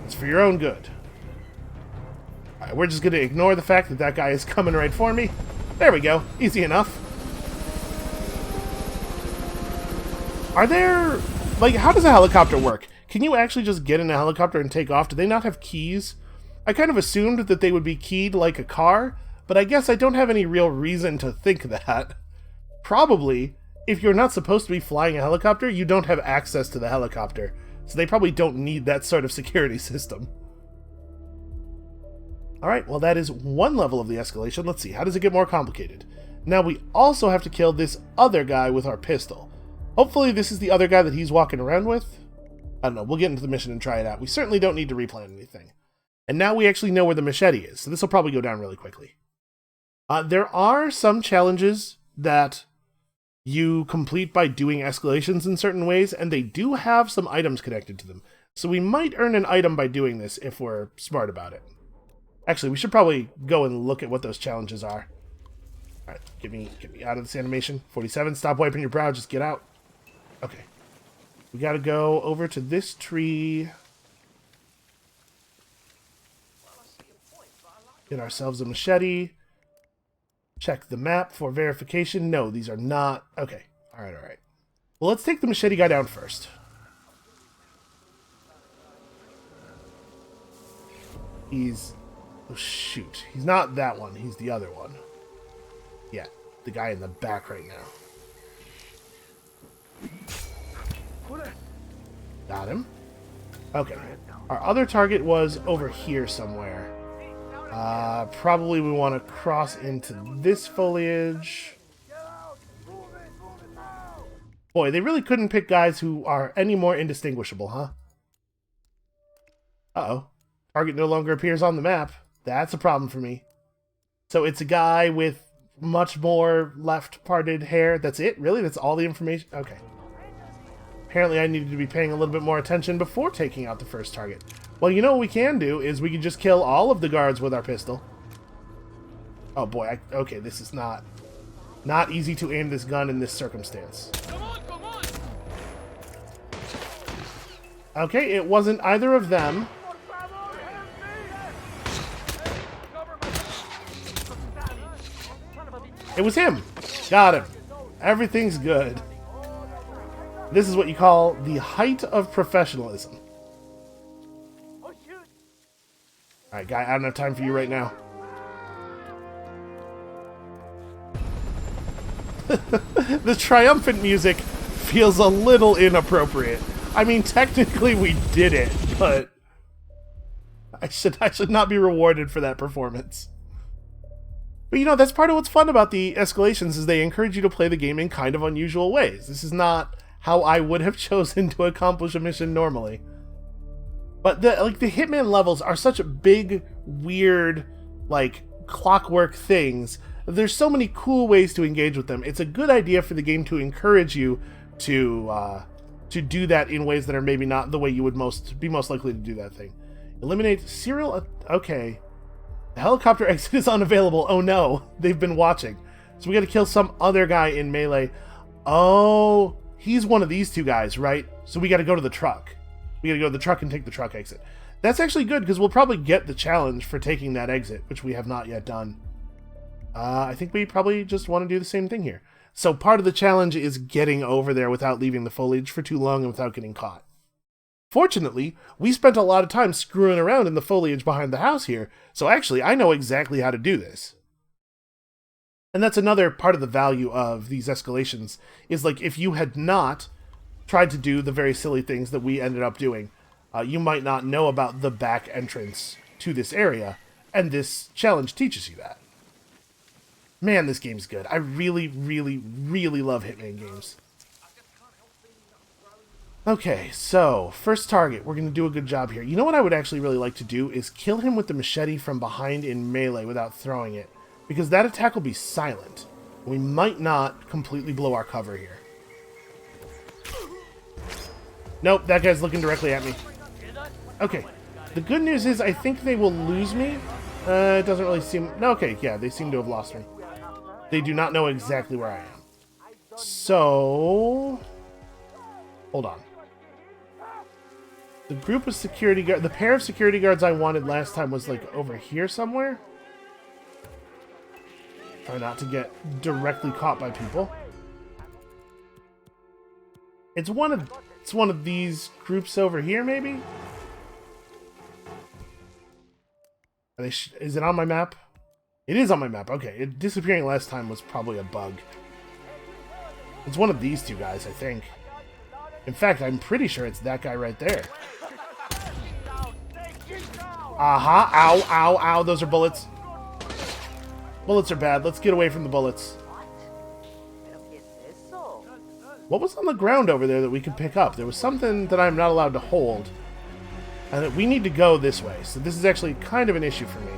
It's for your own good. Alright, we're just gonna ignore the fact that that guy is coming right for me. There we go. Easy enough. Are there... Like, how does a helicopter work? Can you actually just get in a helicopter and take off? Do they not have keys? I kind of assumed that they would be keyed like a car, but I guess I don't have any real reason to think that. Probably, if you're not supposed to be flying a helicopter, you don't have access to the helicopter, so they probably don't need that sort of security system. Alright, well that is one level of the escalation. Let's see, how does it get more complicated? Now we also have to kill this other guy with our pistol. Hopefully this is the other guy that he's walking around with. I don't know, we'll get into the mission and try it out. We certainly don't need to replan anything. And now we actually know where the machete is, so this will probably go down really quickly. There are some challenges that you complete by doing escalations in certain ways, and they do have some items connected to them. So we might earn an item by doing this if we're smart about it. Actually, we should probably go and look at what those challenges are. Alright, get me out of this animation. 47, stop wiping your brow, just get out. Okay. We gotta go over to this tree. Get ourselves a machete. Check the map for verification. No, these are not... Okay. Alright, alright. Well, let's take the machete guy down first. He's... Oh, shoot. He's not that one. He's the other one. Yeah, the guy in the back right now. Got him. Okay. Our other target was over here somewhere. Probably we want to cross into this foliage. Boy, they really couldn't pick guys who are any more indistinguishable, huh? Uh-oh. Target no longer appears on the map. That's a problem for me. So it's a guy with much more left-parted hair. That's it? Really? That's all the information? Okay. Apparently I needed to be paying a little bit more attention before taking out the first target. Well, you know what we can do is we can just kill all of the guards with our pistol. Oh boy, okay, this is not easy to aim this gun in this circumstance. Come on! Okay, it wasn't either of them. It was him! Got him. Everything's good. This is what you call the height of professionalism. Alright, guy, I don't have time for you right now. The triumphant music feels a little inappropriate. I mean, technically we did it, but I should not be rewarded for that performance. But you know, that's part of what's fun about the escalations is they encourage you to play the game in kind of unusual ways. This is not how I would have chosen to accomplish a mission normally. But the Hitman levels are such big, weird, like, clockwork things. There's so many cool ways to engage with them. It's a good idea for the game to encourage you to do that in ways that are maybe not the way you would be most likely to do that thing. Eliminate serial... Okay. The helicopter exit is unavailable. Oh no, they've been watching. So we gotta kill some other guy in melee. Oh, he's one of these two guys, right? So we gotta go to the truck. We gotta go to the truck and take the truck exit. That's actually good, because we'll probably get the challenge for taking that exit, which we have not yet done. I think we probably just want to do the same thing here. So part of the challenge is getting over there without leaving the foliage for too long and without getting caught. Fortunately, we spent a lot of time screwing around in the foliage behind the house here, so actually I know exactly how to do this. And that's another part of the value of these escalations, is like if you had not tried to do the very silly things that we ended up doing, you might not know about the back entrance to this area, and this challenge teaches you that. Man, this game's good. I really, really, really love Hitman games. Okay, so, first target. We're going to do a good job here. You know what I would actually really like to do is kill him with the machete from behind in melee without throwing it, because that attack will be silent. We might not completely blow our cover here. Nope, that guy's looking directly at me. Okay, the good news is I think they will lose me. It doesn't really seem... No, okay, yeah, they seem to have lost me. They do not know exactly where I am. So... Hold on. The group of security guards... The pair of security guards I wanted last time was, like, over here somewhere. Try not to get directly caught by people. It's one of these groups over here, maybe? Is it on my map? It is on my map. Okay, disappearing last time was probably a bug. It's one of these two guys, I think. In fact, I'm pretty sure it's that guy right there. Aha! Ow, ow, ow, those are bullets. Bullets are bad. Let's get away from the bullets. What was on the ground over there that we could pick up? There was something that I'm not allowed to hold. And that we need to go this way. So this is actually kind of an issue for me.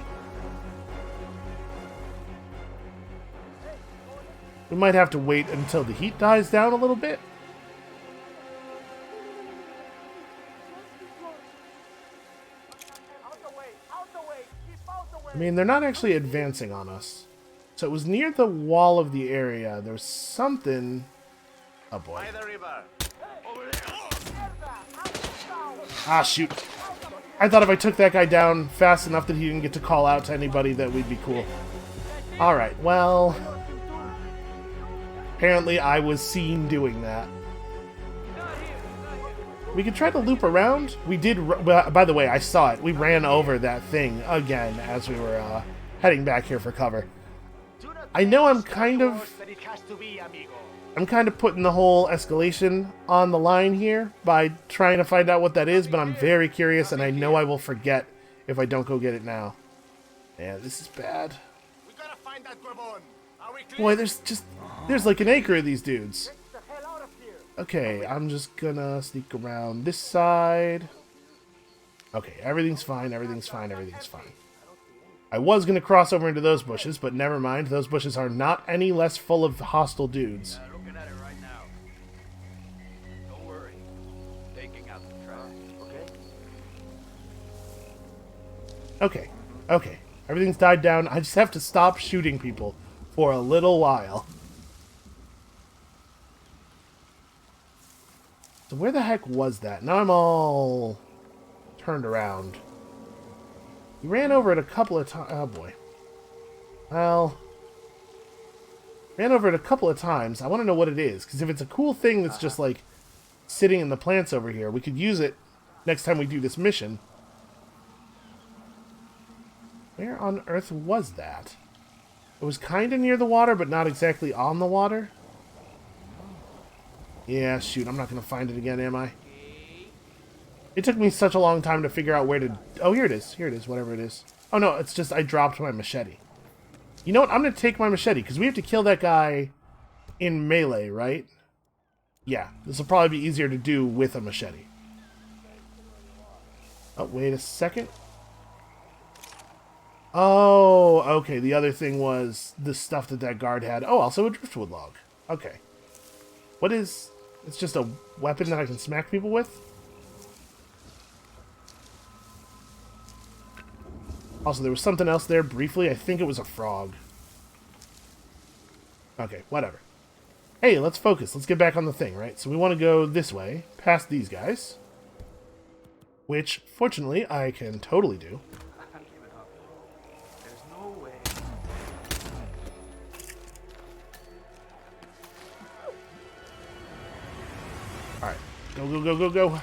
We might have to wait until the heat dies down a little bit. I mean, they're not actually advancing on us. So it was near the wall of the area. There was something... Oh boy. Ah, shoot. I thought if I took that guy down fast enough that he didn't get to call out to anybody that we'd be cool. Alright, well... Apparently I was seen doing that. We could try to loop around. We did... By the way, I saw it. We ran over that thing again as we were heading back here for cover. I know I'm kind of putting the whole escalation on the line here by trying to find out what that is, but I'm very curious, and I know I will forget if I don't go get it now. Yeah, this is bad. Boy, there's like an acre of these dudes. Okay, I'm just gonna sneak around this side. Okay, everything's fine, everything's fine, everything's fine. I was going to cross over into those bushes, but never mind. Those bushes are not any less full of hostile dudes. Looking at it right now. Don't worry. Taking out the trash. Okay, okay. Everything's died down. I just have to stop shooting people for a little while. So where the heck was that? Now I'm all turned around. We ran over it a couple of times. Oh boy. Well, ran over it a couple of times. I want to know what it is, because if it's a cool thing that's just like sitting in the plants over here, we could use it next time we do this mission. Where on earth was that? It was kind of near the water, but not exactly on the water. Yeah, shoot, I'm not going to find it again, am I? It took me such a long time to figure out where to... Oh, here it is. Here it is, whatever it is. Oh, no, it's just I dropped my machete. You know what? I'm going to take my machete, because we have to kill that guy in melee, right? Yeah, this will probably be easier to do with a machete. Oh, wait a second. Oh, okay, the other thing was the stuff that guard had. Oh, also a driftwood log. Okay. What is... It's just a weapon that I can smack people with? Also, there was something else there briefly. I think it was a frog. Okay, whatever. Hey, let's focus. Let's get back on the thing, right? So we want to go this way, past these guys. Which, fortunately, I can totally do. There's no way. Alright. Go, go, go, go, go.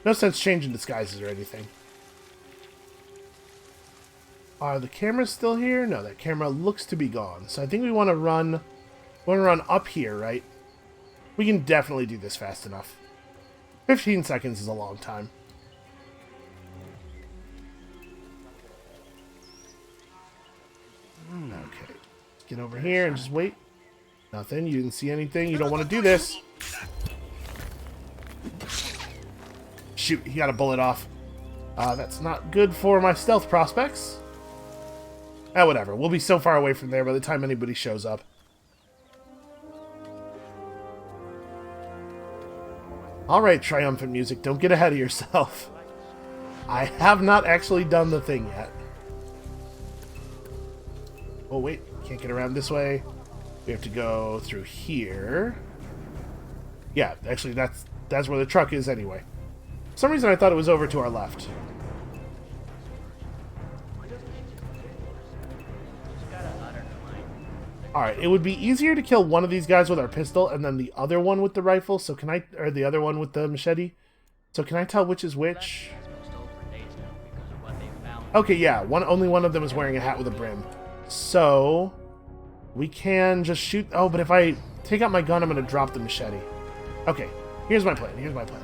No sense changing disguises or anything. Are the cameras still here? No, that camera looks to be gone. So I think we want to run... We want to run up here, right? We can definitely do this fast enough. 15 seconds is a long time. Okay. Let's get over here and just wait. Nothing. You didn't see anything. You don't want to do this. Shoot, he got a bullet off. That's not good for my stealth prospects. Ah, whatever. We'll be so far away from there by the time anybody shows up. Alright, triumphant music. Don't get ahead of yourself. I have not actually done the thing yet. Oh, wait. Can't get around this way. We have to go through here. Yeah, actually, that's where the truck is anyway. For some reason, I thought it was over to our left. Alright, it would be easier to kill one of these guys with our pistol and then the other one with the rifle, so can I... Or the other one with the machete. So can I tell which is which? Okay, yeah, only one of them is wearing a hat with a brim. So... We can just shoot... Oh, but if I take out my gun, I'm going to drop the machete. Okay, here's my plan, here's my plan.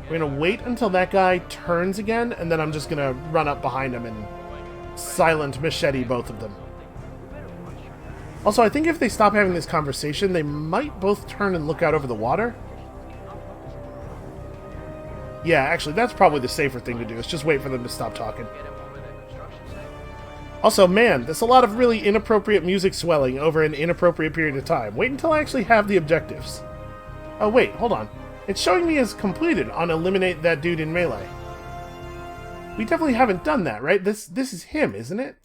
We're going to wait until that guy turns again, and then I'm just going to run up behind him and silent machete both of them. Also, I think if they stop having this conversation, they might both turn and look out over the water. Yeah, actually, that's probably the safer thing to do, is just wait for them to stop talking. Also, man, there's a lot of really inappropriate music swelling over an inappropriate period of time. Wait until I actually have the objectives. Oh, wait, hold on. It's showing me as completed on eliminate that dude in melee. We definitely haven't done that, right? This is him, isn't it?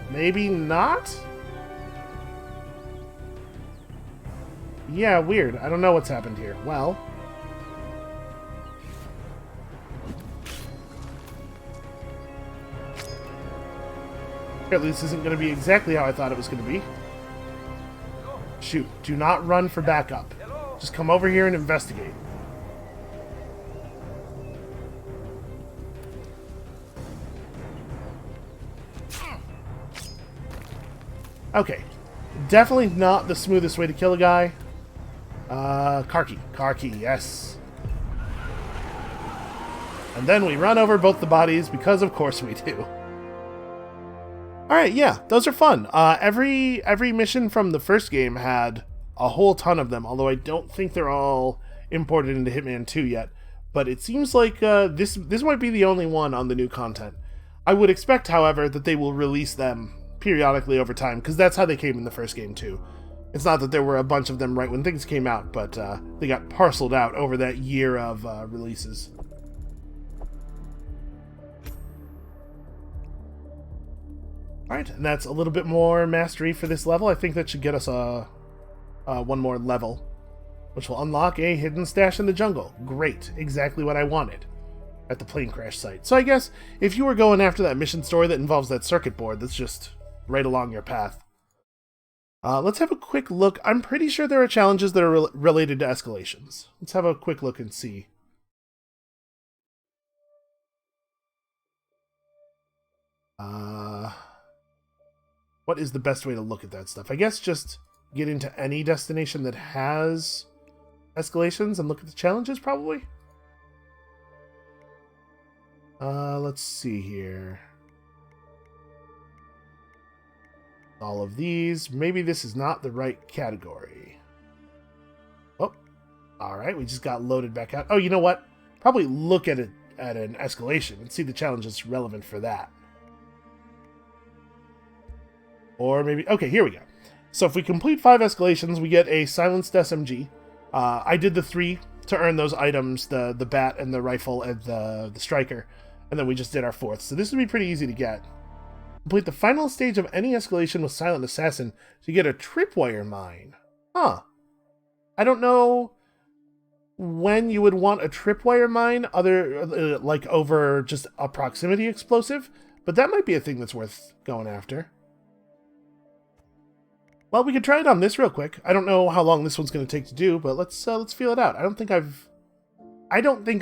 Maybe not? Yeah, weird. I don't know what's happened here. Well... apparently this isn't going to be exactly how I thought it was going to be. Shoot, do not run for backup. Just come over here and investigate. Okay. Definitely not the smoothest way to kill a guy. Car key, yes. And then we run over both the bodies, because of course we do. Alright, yeah, those are fun. Every mission from the first game had a whole ton of them, although I don't think they're all imported into Hitman 2 yet. But it seems like this might be the only one on the new content. I would expect, however, that they will release them periodically over time, because that's how they came in the first game too. It's not that there were a bunch of them right when things came out, but they got parceled out over that year of releases. Alright, and that's a little bit more mastery for this level. I think that should get us one more level, which will unlock a hidden stash in the jungle. Great, exactly what I wanted at the plane crash site. So I guess if you were going after that mission story that involves that circuit board, that's just right along your path. Let's have a quick look. I'm pretty sure there are challenges that are related to escalations. Let's have a quick look and see. What is the best way to look at that stuff? I guess just get into any destination that has escalations and look at the challenges, probably? Let's see here. All of these. Maybe this is not the right category. Oh, alright, we just got loaded back out. Oh, you know what? Probably look at it at an escalation and see the challenges relevant for that. Or maybe... okay, here we go. So if we complete 5 escalations, we get a silenced SMG. I did the 3 to earn those items, the bat and the rifle and the striker. And then we just did our 4th. So this would be pretty easy to get. Complete the final stage of any escalation with Silent Assassin to get a tripwire mine. Huh. I don't know when you would want a tripwire mine, other like over just a proximity explosive, but that might be a thing that's worth going after. Well, we could try it on this real quick. I don't know how long this one's going to take to do, but let's feel it out. I don't think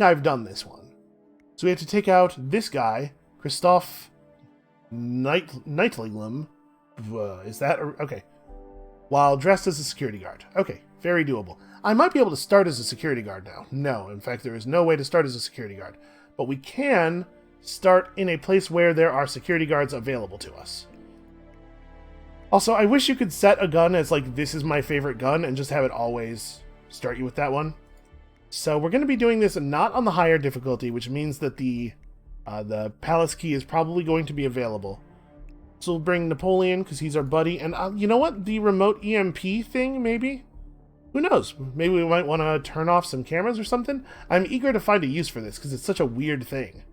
I've done this one. So we have to take out this guy, Christoph Nightlinglam. Is that okay? While dressed as a security guard. Okay, very doable. I might be able to start as a security guard now. No, in fact, there is no way to start as a security guard. But we can start in a place where there are security guards available to us. Also, I wish you could set a gun as, like, this is my favorite gun, and just have it always start you with that one. So we're going to be doing this not on the higher difficulty, which means that the palace key is probably going to be available. So we'll bring Napoleon, because he's our buddy, and you know what? The remote EMP thing, maybe? Who knows? Maybe we might want to turn off some cameras or something? I'm eager to find a use for this, because it's such a weird thing.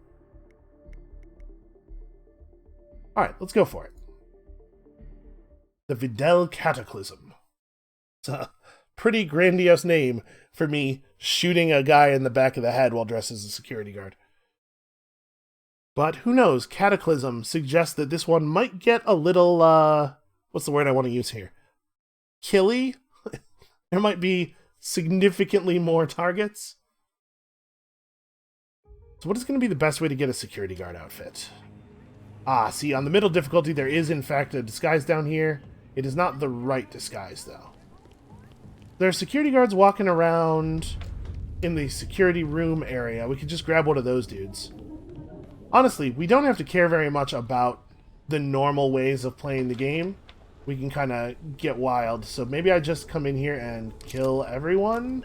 Alright, let's go for it. The Videl Cataclysm. It's a pretty grandiose name for me shooting a guy in the back of the head while dressed as a security guard. But who knows, Cataclysm suggests that this one might get a little, what's the word I want to use here? Killy? There might be significantly more targets. So what is going to be the best way to get a security guard outfit? Ah, see, on the middle difficulty there is in fact a disguise down here. It is not the right disguise, though. There are security guards walking around in the security room area. We could just grab one of those dudes. Honestly, we don't have to care very much about the normal ways of playing the game. We can kind of get wild. So maybe I just come in here and kill everyone?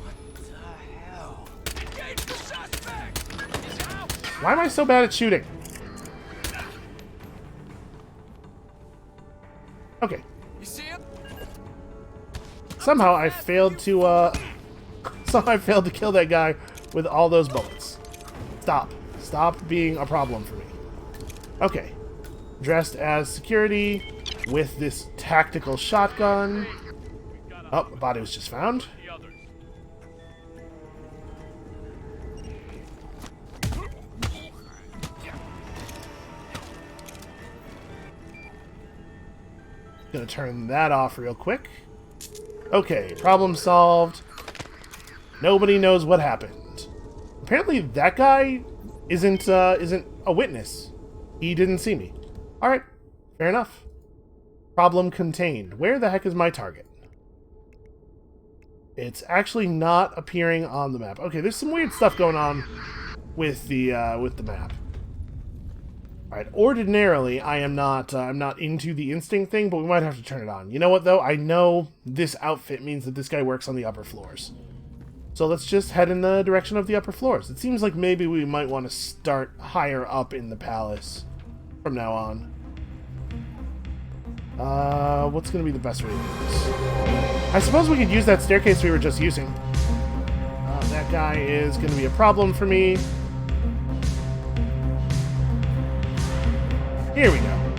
What the hell? Engage the suspect! He's out! Why am I so bad at shooting? Okay. You see him? Somehow I failed to kill that guy with all those bullets. Stop. Stop being a problem for me. Okay. Dressed as security with this tactical shotgun. Oh, the body was just found. Gonna turn that off real quick. Okay, problem solved. Nobody knows what happened. Apparently that guy isn't a witness. He didn't see me. Alright, fair enough. Problem contained. Where the heck is my target? It's actually not appearing on the map. Okay, there's some weird stuff going on with the map. Alright, ordinarily I'm not into the instinct thing, but we might have to turn it on. You know what though? I know this outfit means that this guy works on the upper floors. So let's just head in the direction of the upper floors. It seems like maybe we might want to start higher up in the palace from now on. What's going to be the best way to do this? I suppose we could use that staircase we were just using. That guy is going to be a problem for me. Here we go.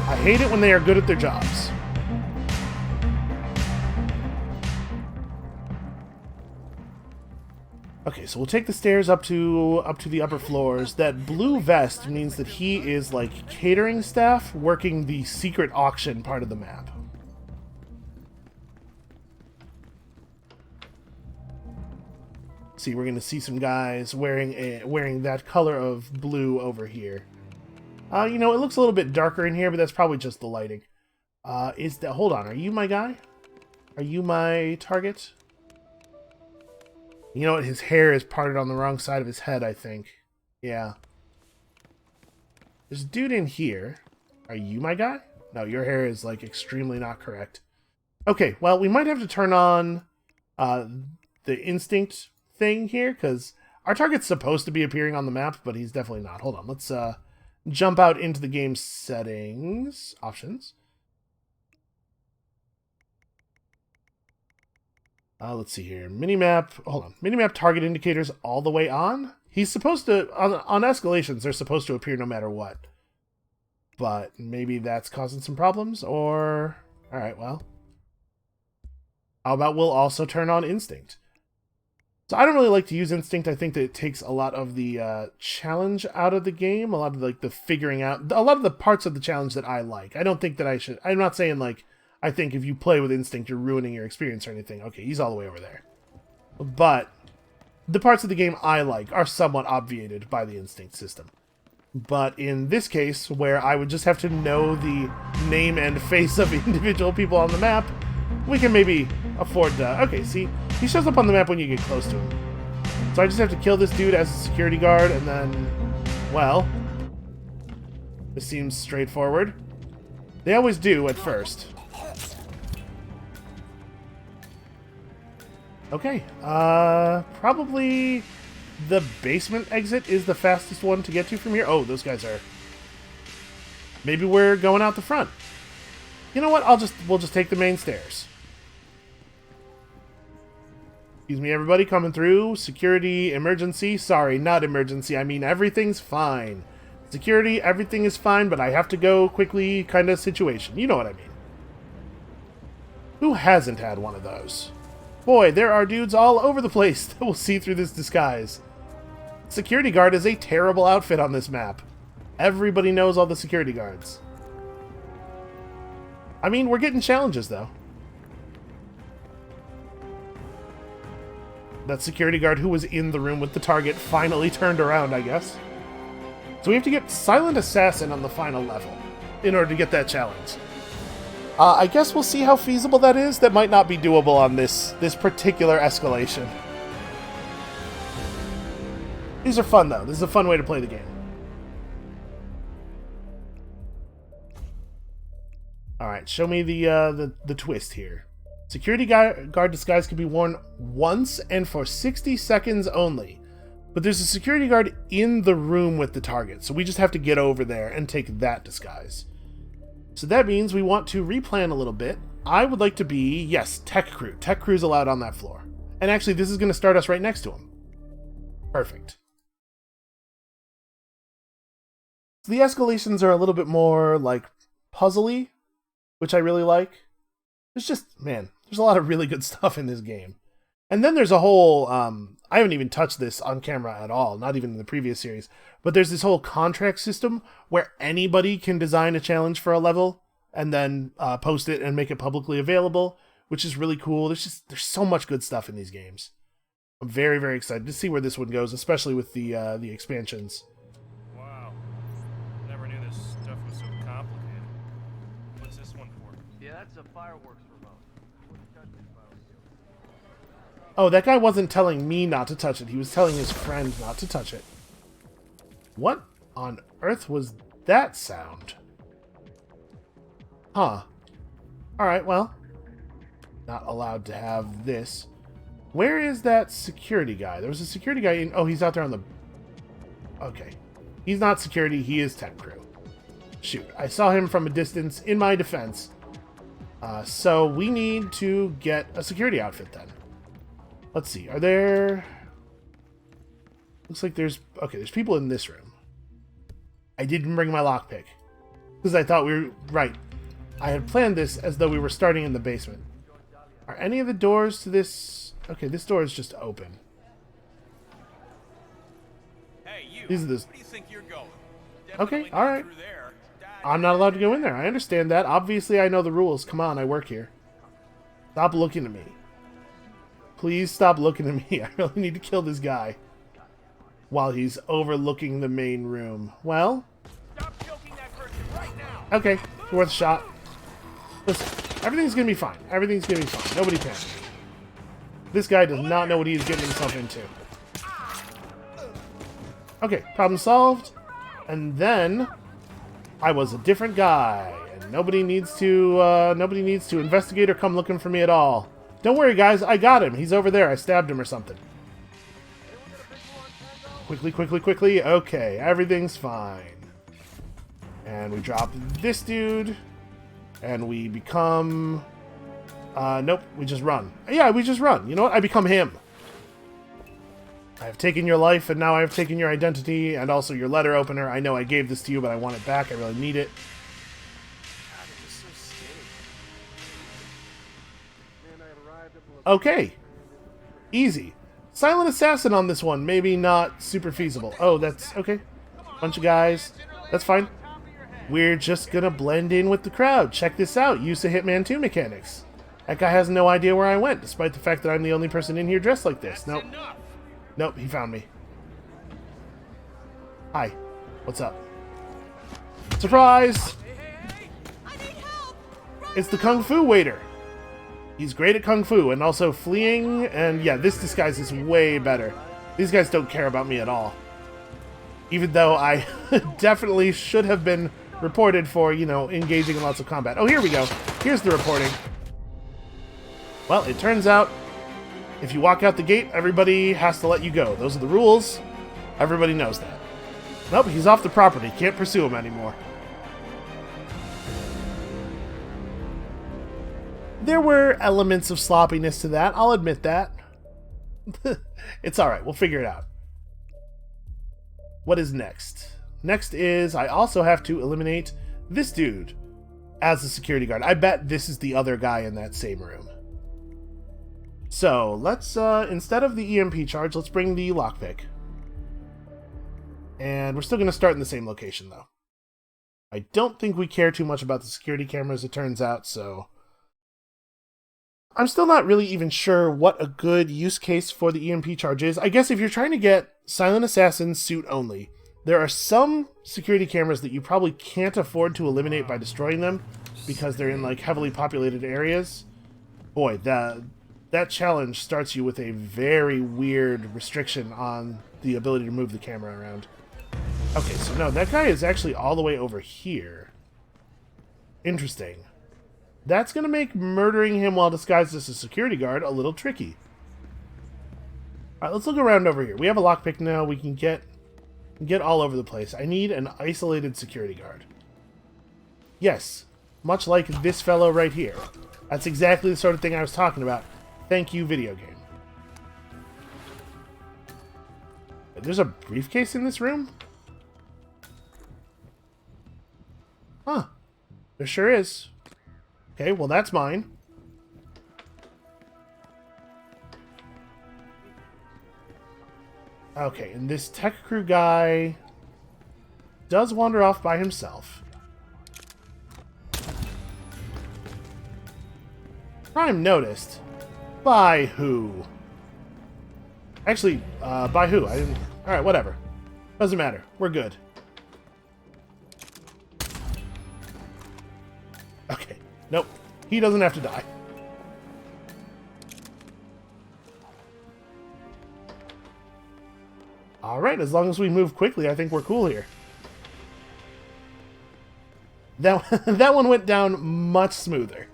I hate it when they are good at their jobs. Okay, so we'll take the stairs up to the upper floors. That blue vest means that he is like catering staff working the secret auction part of the map. See, we're gonna see some guys wearing that color of blue over here. You know, it looks a little bit darker in here, but that's probably just the lighting. Hold on, are you my guy? Are you my target? You know what? His hair is parted on the wrong side of his head, I think. Yeah. There's a dude in here. Are you my guy? No, your hair is, like, extremely not correct. Okay, well, we might have to turn on the instinct thing here, because our target's supposed to be appearing on the map, but he's definitely not. Hold on, let's jump out into the game settings. Options. Let's see here. Minimap. Hold on. Minimap target indicators all the way on. He's supposed to... On escalations, they're supposed to appear no matter what. But maybe that's causing some problems, or... Alright, well. How about we'll also turn on instinct? So I don't really like to use instinct. I think that it takes a lot of the challenge out of the game. A lot of like the figuring out... A lot of the parts of the challenge that I like. I don't think that I should... I'm not saying like... I think if you play with instinct, you're ruining your experience or anything. Okay, he's all the way over there. But the parts of the game I like are somewhat obviated by the instinct system. But in this case, where I would just have to know the name and face of individual people on the map, we can maybe afford to... Okay, see? He shows up on the map when you get close to him. So I just have to kill this dude as a security guard, and then... Well... This seems straightforward. They always do at first. Okay, probably the basement exit is the fastest one to get to from here. Oh, those guys are... Maybe we're going out the front. You know what? We'll just take the main stairs. Excuse me, everybody, coming through. Security, emergency. Sorry, not emergency. I mean, everything's fine. Security, everything is fine, but I have to go quickly kind of situation. You know what I mean. Who hasn't had one of those? Boy, there are dudes all over the place that will see through this disguise. Security guard is a terrible outfit on this map. Everybody knows all the security guards. I mean, we're getting challenges, though. That security guard who was in the room with the target finally turned around, I guess. So we have to get Silent Assassin on the final level in order to get that challenge. I guess we'll see how feasible that is. That might not be doable on this particular escalation. These are fun, though. This is a fun way to play the game. Alright, show me the twist here. Security guard disguise can be worn once and for 60 seconds only. But there's a security guard in the room with the target, so we just have to get over there and take that disguise. So that means we want to replan a little bit. I would like to be, yes, tech crew. Tech crew's allowed on that floor. And actually, this is going to start us right next to him. Perfect. So the escalations are a little bit more, like, puzzly, which I really like. There's just, man, there's a lot of really good stuff in this game. And then there's a whole, I haven't even touched this on camera at all, not even in the previous series, but there's this whole contract system where anybody can design a challenge for a level and then post it and make it publicly available, which is really cool. There's so much good stuff in these games. I'm very, very excited to see where this one goes, especially with the expansions. Wow. Never knew this stuff was so complicated. What's this one for? Yeah, that's a fireworks remote. Wouldn't touch it if I was you. Oh, that guy wasn't telling me not to touch it. He was telling his friend not to touch it. What on earth was that sound? Huh. Alright, well. Not allowed to have this. Where is that security guy? There was a security guy in... Oh, he's out there on the... Okay. He's not security, he is tech crew. Shoot, I saw him from a distance in my defense. So we need to get a security outfit then. Let's see, are there... Looks like there's... Okay, there's people in this room. I didn't bring my lockpick. Because I thought we were... Right. I had planned this as though we were starting in the basement. Are any of the doors to this... Okay, this door is just open. Hey, you. These are the... Where do you think you're going? Okay, Definitely alright. through there. I'm not allowed to go in there. I understand that. Obviously, I know the rules. Come on, I work here. Stop looking at me. Please stop looking at me. I really need to kill this guy. While he's overlooking the main room. Well... Stop choking that person right now. Okay, worth a shot. Listen, everything's gonna be fine. Everything's gonna be fine. Nobody panic. This guy does not know what he's getting himself into. Okay, problem solved. And then I was a different guy, and nobody needs to investigate or come looking for me at all. Don't worry, guys. I got him. He's over there. I stabbed him or something. Quickly, quickly, quickly. Okay, everything's fine. And we drop this dude, and we become... nope, we just run. Yeah, we just run. You know what? I become him. I have taken your life, and now I have taken your identity, and also your letter opener. I know I gave this to you, but I want it back. I really need it. Okay. Easy. Silent assassin on this one. Maybe not super feasible. Oh, that's... Okay. Bunch of guys. That's fine. We're just gonna blend in with the crowd. Check this out. Use of Hitman 2 mechanics. That guy has no idea where I went, despite the fact that I'm the only person in here dressed like this. Nope. Nope, he found me. Hi. What's up? Surprise! It's the Kung Fu waiter. He's great at Kung Fu and also fleeing, and yeah, this disguise is way better. These guys don't care about me at all. Even though I definitely should have been reported for, you know, engaging in lots of combat. Oh, here we go. Here's the reporting. Well, it turns out, if you walk out the gate, everybody has to let you go. Those are the rules. Everybody knows that. Nope, he's off the property. Can't pursue him anymore. There were elements of sloppiness to that. I'll admit that. It's alright. We'll figure it out. What is next? Next is I also have to eliminate this dude as a security guard. I bet this is the other guy in that same room. So let's, instead of the EMP charge, let's bring the lockpick. And we're still going to start in the same location, though. I don't think we care too much about the security cameras, it turns out, so... I'm still not really even sure what a good use case for the EMP charge is. I guess if you're trying to get Silent Assassin suit only, there are some security cameras that you probably can't afford to eliminate by destroying them, because they're in, like, heavily populated areas. Boy, that challenge starts you with a very weird restriction on the ability to move the camera around. Okay, so no, that guy is actually all the way over here. Interesting. That's going to make murdering him while disguised as a security guard a little tricky. Alright, let's look around over here. We have a lockpick now. We can get all over the place. I need an isolated security guard. Yes, much like this fellow right here. That's exactly the sort of thing I was talking about. Thank you, video game. There's a briefcase in this room? Huh. There sure is. Okay, well that's mine. Okay, and this tech crew guy does wander off by himself. Crime noticed. By who? Actually, by who? I didn't... Alright, whatever. Doesn't matter. We're good. Okay. Nope. He doesn't have to die. Alright, as long as we move quickly, I think we're cool here. That one went down much smoother.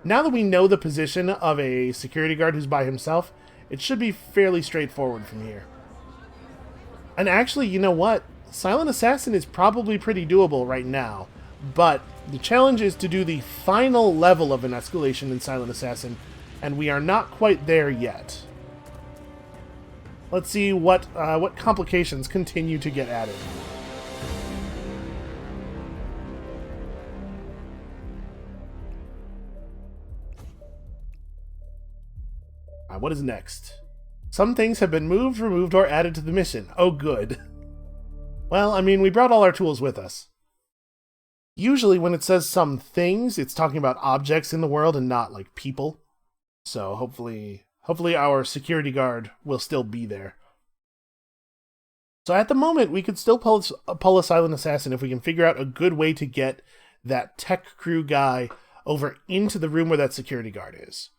Now that we know the position of a security guard who's by himself, it should be fairly straightforward from here. And actually, you know what? Silent Assassin is probably pretty doable right now, but the challenge is to do the final level of an escalation in Silent Assassin, and we are not quite there yet. Let's see what complications continue to get added. What is next? Some things have been moved, removed, or added to the mission. Oh, good. Well, I mean, we brought all our tools with us. Usually when it says some things, it's talking about objects in the world and not, like, people. So hopefully our security guard will still be there. So at the moment, we could still pull a Silent Assassin if we can figure out a good way to get that tech crew guy over into the room where that security guard is.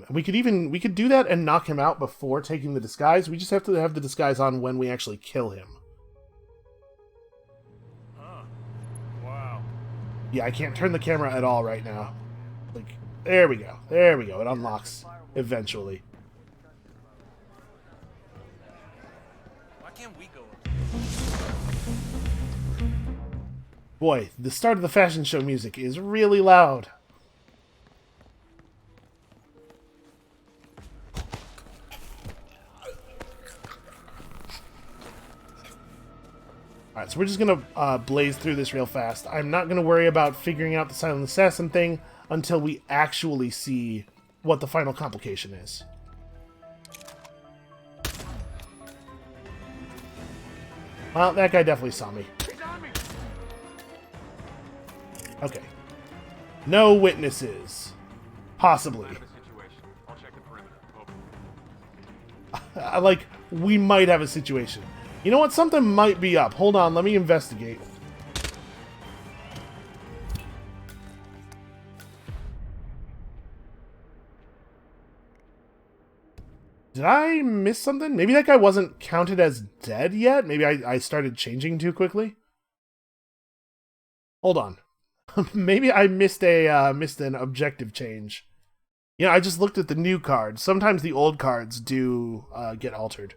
We could do that and knock him out before taking the disguise. We just have to have the disguise on when we actually kill him. Huh. Wow. Yeah, I can't turn the camera at all right now. Like, there we go. There we go. It unlocks eventually. Why can't we go up? Boy, the start of the fashion show music is really loud. Alright, so we're just going to blaze through this real fast. I'm not going to worry about figuring out the Silent Assassin thing until we actually see what the final complication is. Well, that guy definitely saw me. Okay. No witnesses. Possibly. Like, we might have a situation. You know what? Something might be up. Hold on, let me investigate. Did I miss something? Maybe that guy wasn't counted as dead yet? Maybe I started changing too quickly? Hold on. Maybe I missed an objective change. Yeah, I just looked at the new cards. Sometimes the old cards do get altered.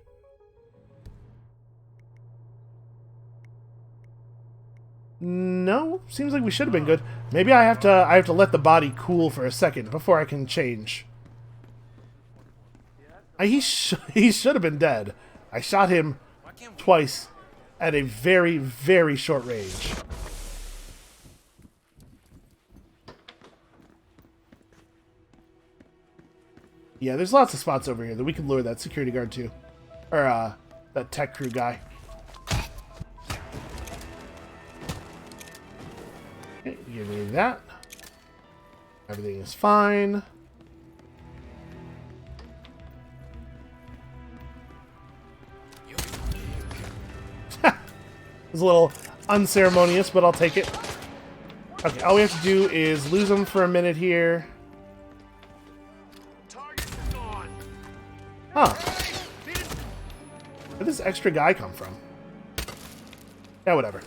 No, seems like we should have been good. Maybe I have to let the body cool for a second before I can change. He should have been dead. I shot him twice at a very, very short range. Yeah, there's lots of spots over here that we can lure that security guard to. Or, that tech crew guy. Okay, give me that. Everything is fine. It was a little unceremonious, but I'll take it. Okay, all we have to do is lose them for a minute here. Huh. Where did this extra guy come from? Yeah, whatever.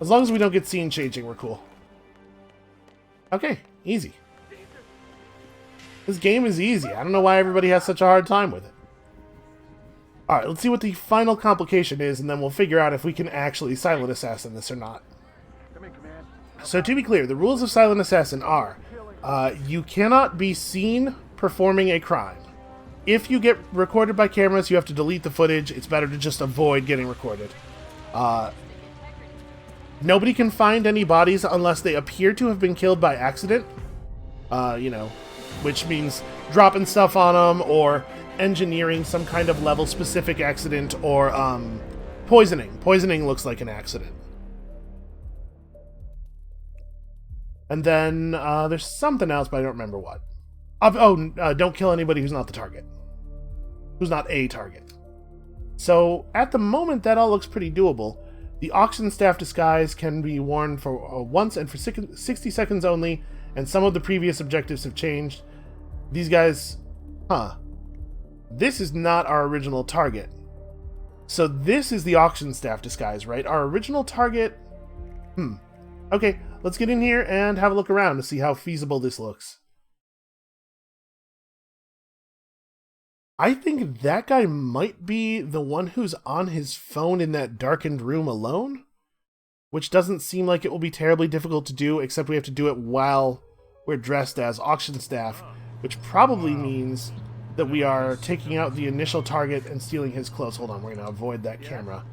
As long as we don't get scene changing, we're cool. Okay, easy. This game is easy. I don't know why everybody has such a hard time with it. Alright, let's see what the final complication is, and then we'll figure out if we can actually silent assassin this or not. So to be clear, the rules of silent assassin are, you cannot be seen performing a crime. If you get recorded by cameras, you have to delete the footage. It's better to just avoid getting recorded. Nobody can find any bodies unless they appear to have been killed by accident. You know, which means dropping stuff on them, or engineering some kind of level-specific accident, or poisoning. Poisoning looks like an accident. And then there's something else, but I don't remember what. Don't kill anybody who's not the target. Who's not a target. So, at the moment, that all looks pretty doable. The auction staff disguise can be worn for once and for 60 seconds only, and some of the previous objectives have changed. These guys... This is not our original target. So this is the auction staff disguise, right? Our original target... Okay, let's get in here and have a look around to see how feasible this looks. I think that guy might be the one who's on his phone in that darkened room alone, which doesn't seem like it will be terribly difficult to do, except we have to do it while we're dressed as auction staff, which probably means that we are taking out the initial target and stealing his clothes. Hold on, we're going to avoid that camera.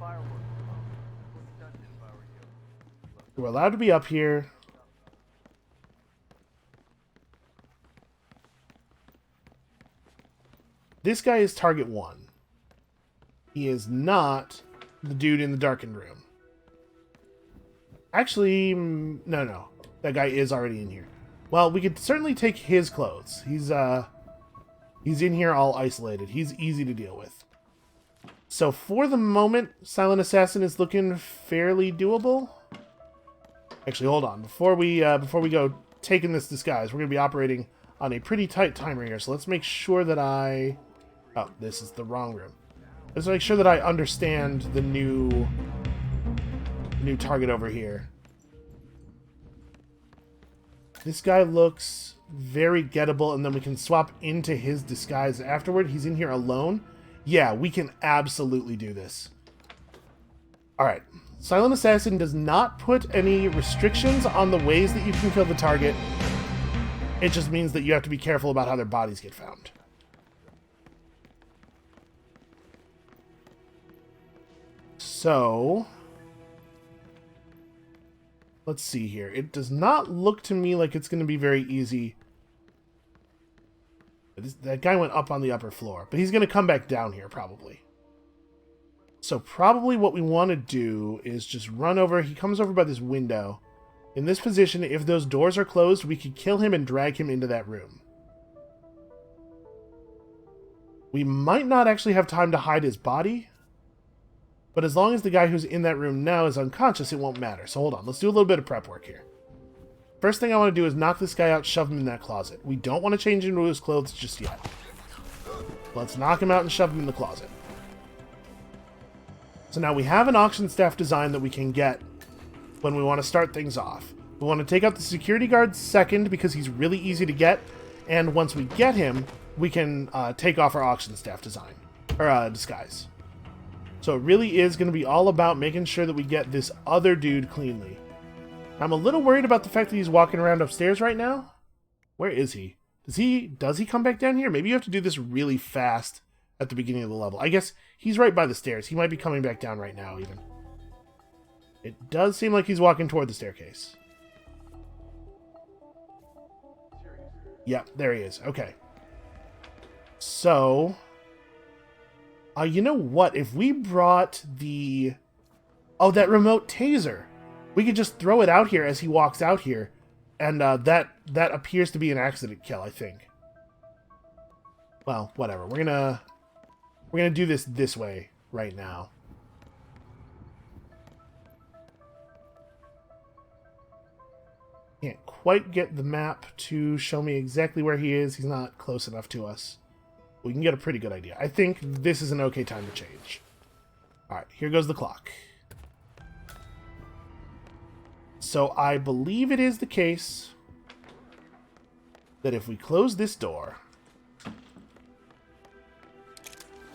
We're allowed to be up here. This guy is target 1. He is not the dude in the darkened room. Actually, no. That guy is already in here. Well, we could certainly take his clothes. He's in here all isolated. He's easy to deal with. So for the moment, Silent Assassin is looking fairly doable. Actually, hold on. Before we go taking this disguise, we're going to be operating on a pretty tight timer here. So let's make sure that I... Oh, this is the wrong room. Let's make sure that I understand the new target over here. This guy looks very gettable, and then we can swap into his disguise afterward. He's in here alone. Yeah, we can absolutely do this. Alright. Silent Assassin does not put any restrictions on the ways that you can kill the target. It just means that you have to be careful about how their bodies get found. So, let's see here. It does not look to me like it's going to be very easy. That guy went up on the upper floor, but he's going to come back down here probably. So probably what we want to do is just run over. He comes over by this window. In this position, if those doors are closed, we could kill him and drag him into that room. We might not actually have time to hide his body. But as long as the guy who's in that room now is unconscious, it won't matter. So hold on, let's do a little bit of prep work here. First thing I want to do is knock this guy out, shove him in that closet. We don't want to change into his clothes just yet. Let's knock him out and shove him in the closet. So now we have an auction staff design that we can get when we want to start things off. We want to take out the security guard second because he's really easy to get. And once we get him, we can take off our auction staff design, or disguise. So it really is going to be all about making sure that we get this other dude cleanly. I'm a little worried about the fact that he's walking around upstairs right now. Where is he? Does he come back down here? Maybe you have to do this really fast at the beginning of the level. I guess he's right by the stairs. He might be coming back down right now, even. It does seem like he's walking toward the staircase. Yep, there he is. Okay. So... you know what? If we brought the... Oh, that remote taser. We could just throw it out here as he walks out here. And that appears to be an accident kill, I think. Well, whatever. We're gonna do this way right now. Can't quite get the map to show me exactly where he is. He's not close enough to us. We can get a pretty good idea. I think this is an okay time to change. Alright, here goes the clock. So I believe it is the case that if we close this door,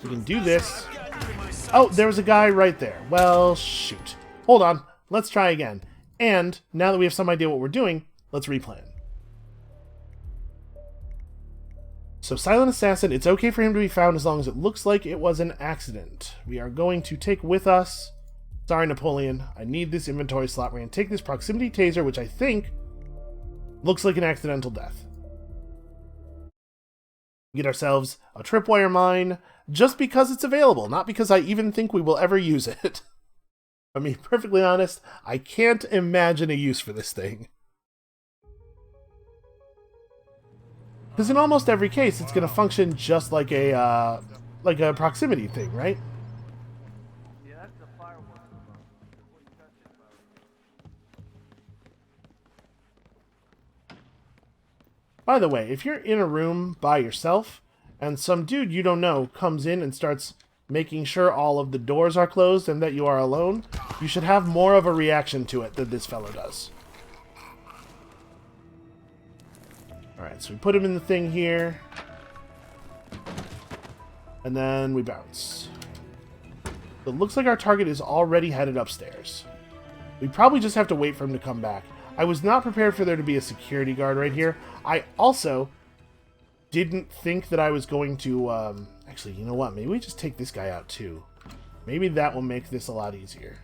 we can do this, Oh, there was a guy right there. Well, shoot. Hold on. Let's try again. And now that we have some idea what we're doing, let's replan. So, Silent Assassin, it's okay for him to be found as long as it looks like it was an accident. We are going to take with us... Sorry, Napoleon. I need this inventory slot. We're going to take this proximity taser, which I think looks like an accidental death. Get ourselves a tripwire mine just because it's available, not because I even think we will ever use it. I mean, perfectly honest, I can't imagine a use for this thing. Because in almost every case, it's going to function just like a proximity thing, right? By the way, if you're in a room by yourself, and some dude you don't know comes in and starts making sure all of the doors are closed and that you are alone, you should have more of a reaction to it than this fellow does. Alright, so we put him in the thing here. And then we bounce. It looks like our target is already headed upstairs. We probably just have to wait for him to come back. I was not prepared for there to be a security guard right here. I also didn't think that I was going to... Actually, you know what? Maybe we just take this guy out too. Maybe that will make this a lot easier.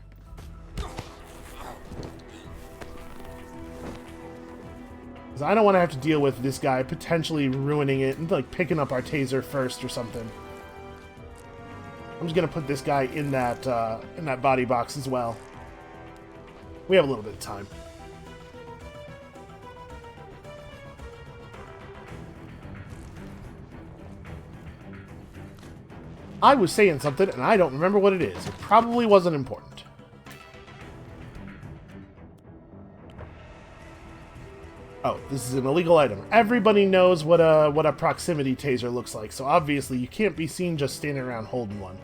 Because I don't want to have to deal with this guy potentially ruining it and like picking up our taser first or something. I'm just going to put this guy in that body box as well. We have a little bit of time. I was saying something, and I don't remember what it is. It probably wasn't important. Oh, this is an illegal item. Everybody knows what a proximity taser looks like, so obviously you can't be seen just standing around holding one.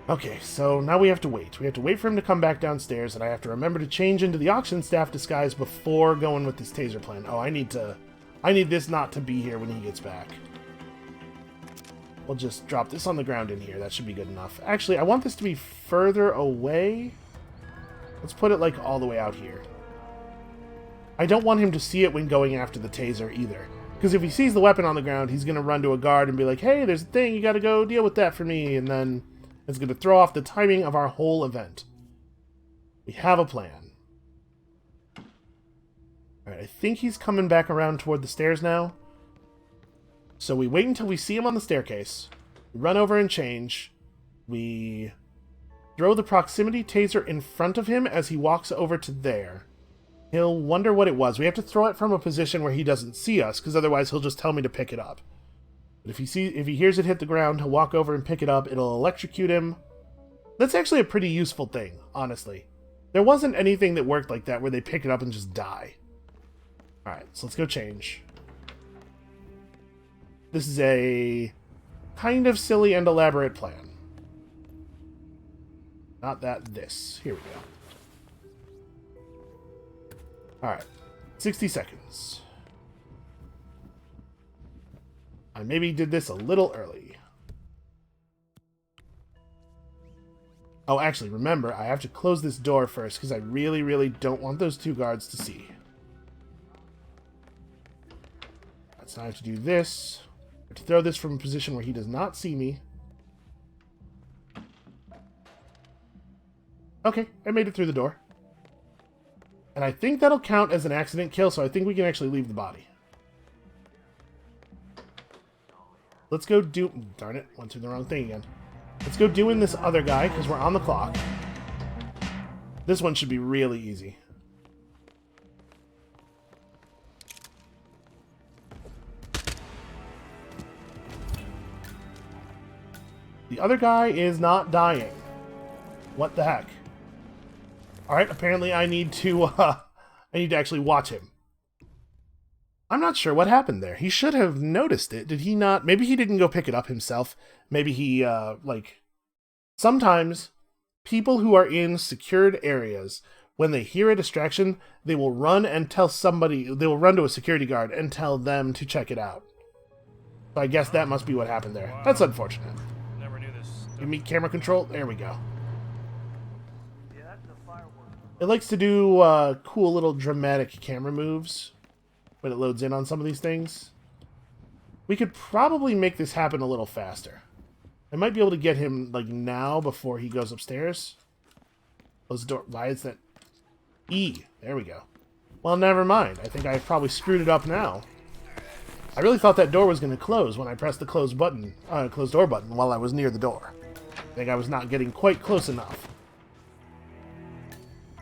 Okay, so now we have to wait. We have to wait for him to come back downstairs, and I have to remember to change into the auction staff disguise before going with this taser plan. Oh, I need this not to be here when he gets back. We'll just drop this on the ground in here. That should be good enough. Actually, I want this to be further away. Let's put it, like, all the way out here. I don't want him to see it when going after the taser, either. Because if he sees the weapon on the ground, he's going to run to a guard and be like, hey, there's a thing, you got to go deal with that for me. And then it's going to throw off the timing of our whole event. We have a plan. Alright, I think he's coming back around toward the stairs now. So we wait until we see him on the staircase, we run over and change, we throw the proximity taser in front of him as he walks over to there. He'll wonder what it was. We have to throw it from a position where he doesn't see us, because otherwise he'll just tell me to pick it up. But if he hears it hit the ground, he'll walk over and pick it up, it'll electrocute him. That's actually a pretty useful thing, honestly. There wasn't anything that worked like that where they pick it up and just die. Alright, so let's go change. This is a kind of silly and elaborate plan. Not that, this. Here we go. Alright. 60 seconds. I maybe did this a little early. Oh, actually, remember, I have to close this door first because I really, really don't want those two guards to see. So I have to do this. I have to throw this from a position where he does not see me. Okay, I made it through the door. And I think that'll count as an accident kill, so I think we can actually leave the body. Let's go do... Darn it, went through the wrong thing again. Let's go doing this other guy, because we're on the clock. This one should be really easy. The other guy is not dying. What the heck? Alright, apparently I need to actually watch him. I'm not sure what happened there. He should have noticed it. Did he not? Maybe he didn't go pick it up himself. Maybe he, Sometimes, people who are in secured areas, when they hear a distraction, they will run and tell somebody, they will run to a security guard and tell them to check it out. So I guess that must be what happened there. Wow. That's unfortunate. Never knew Give me camera control. There we go. It likes to do cool little dramatic camera moves when it loads in on some of these things. We could probably make this happen a little faster. I might be able to get him, like, now before he goes upstairs. Close the door. Why is that? E. There we go. Well, never mind. I think I probably screwed it up now. I really thought that door was going to close when I pressed the close door button while I was near the door. I think I was not getting quite close enough.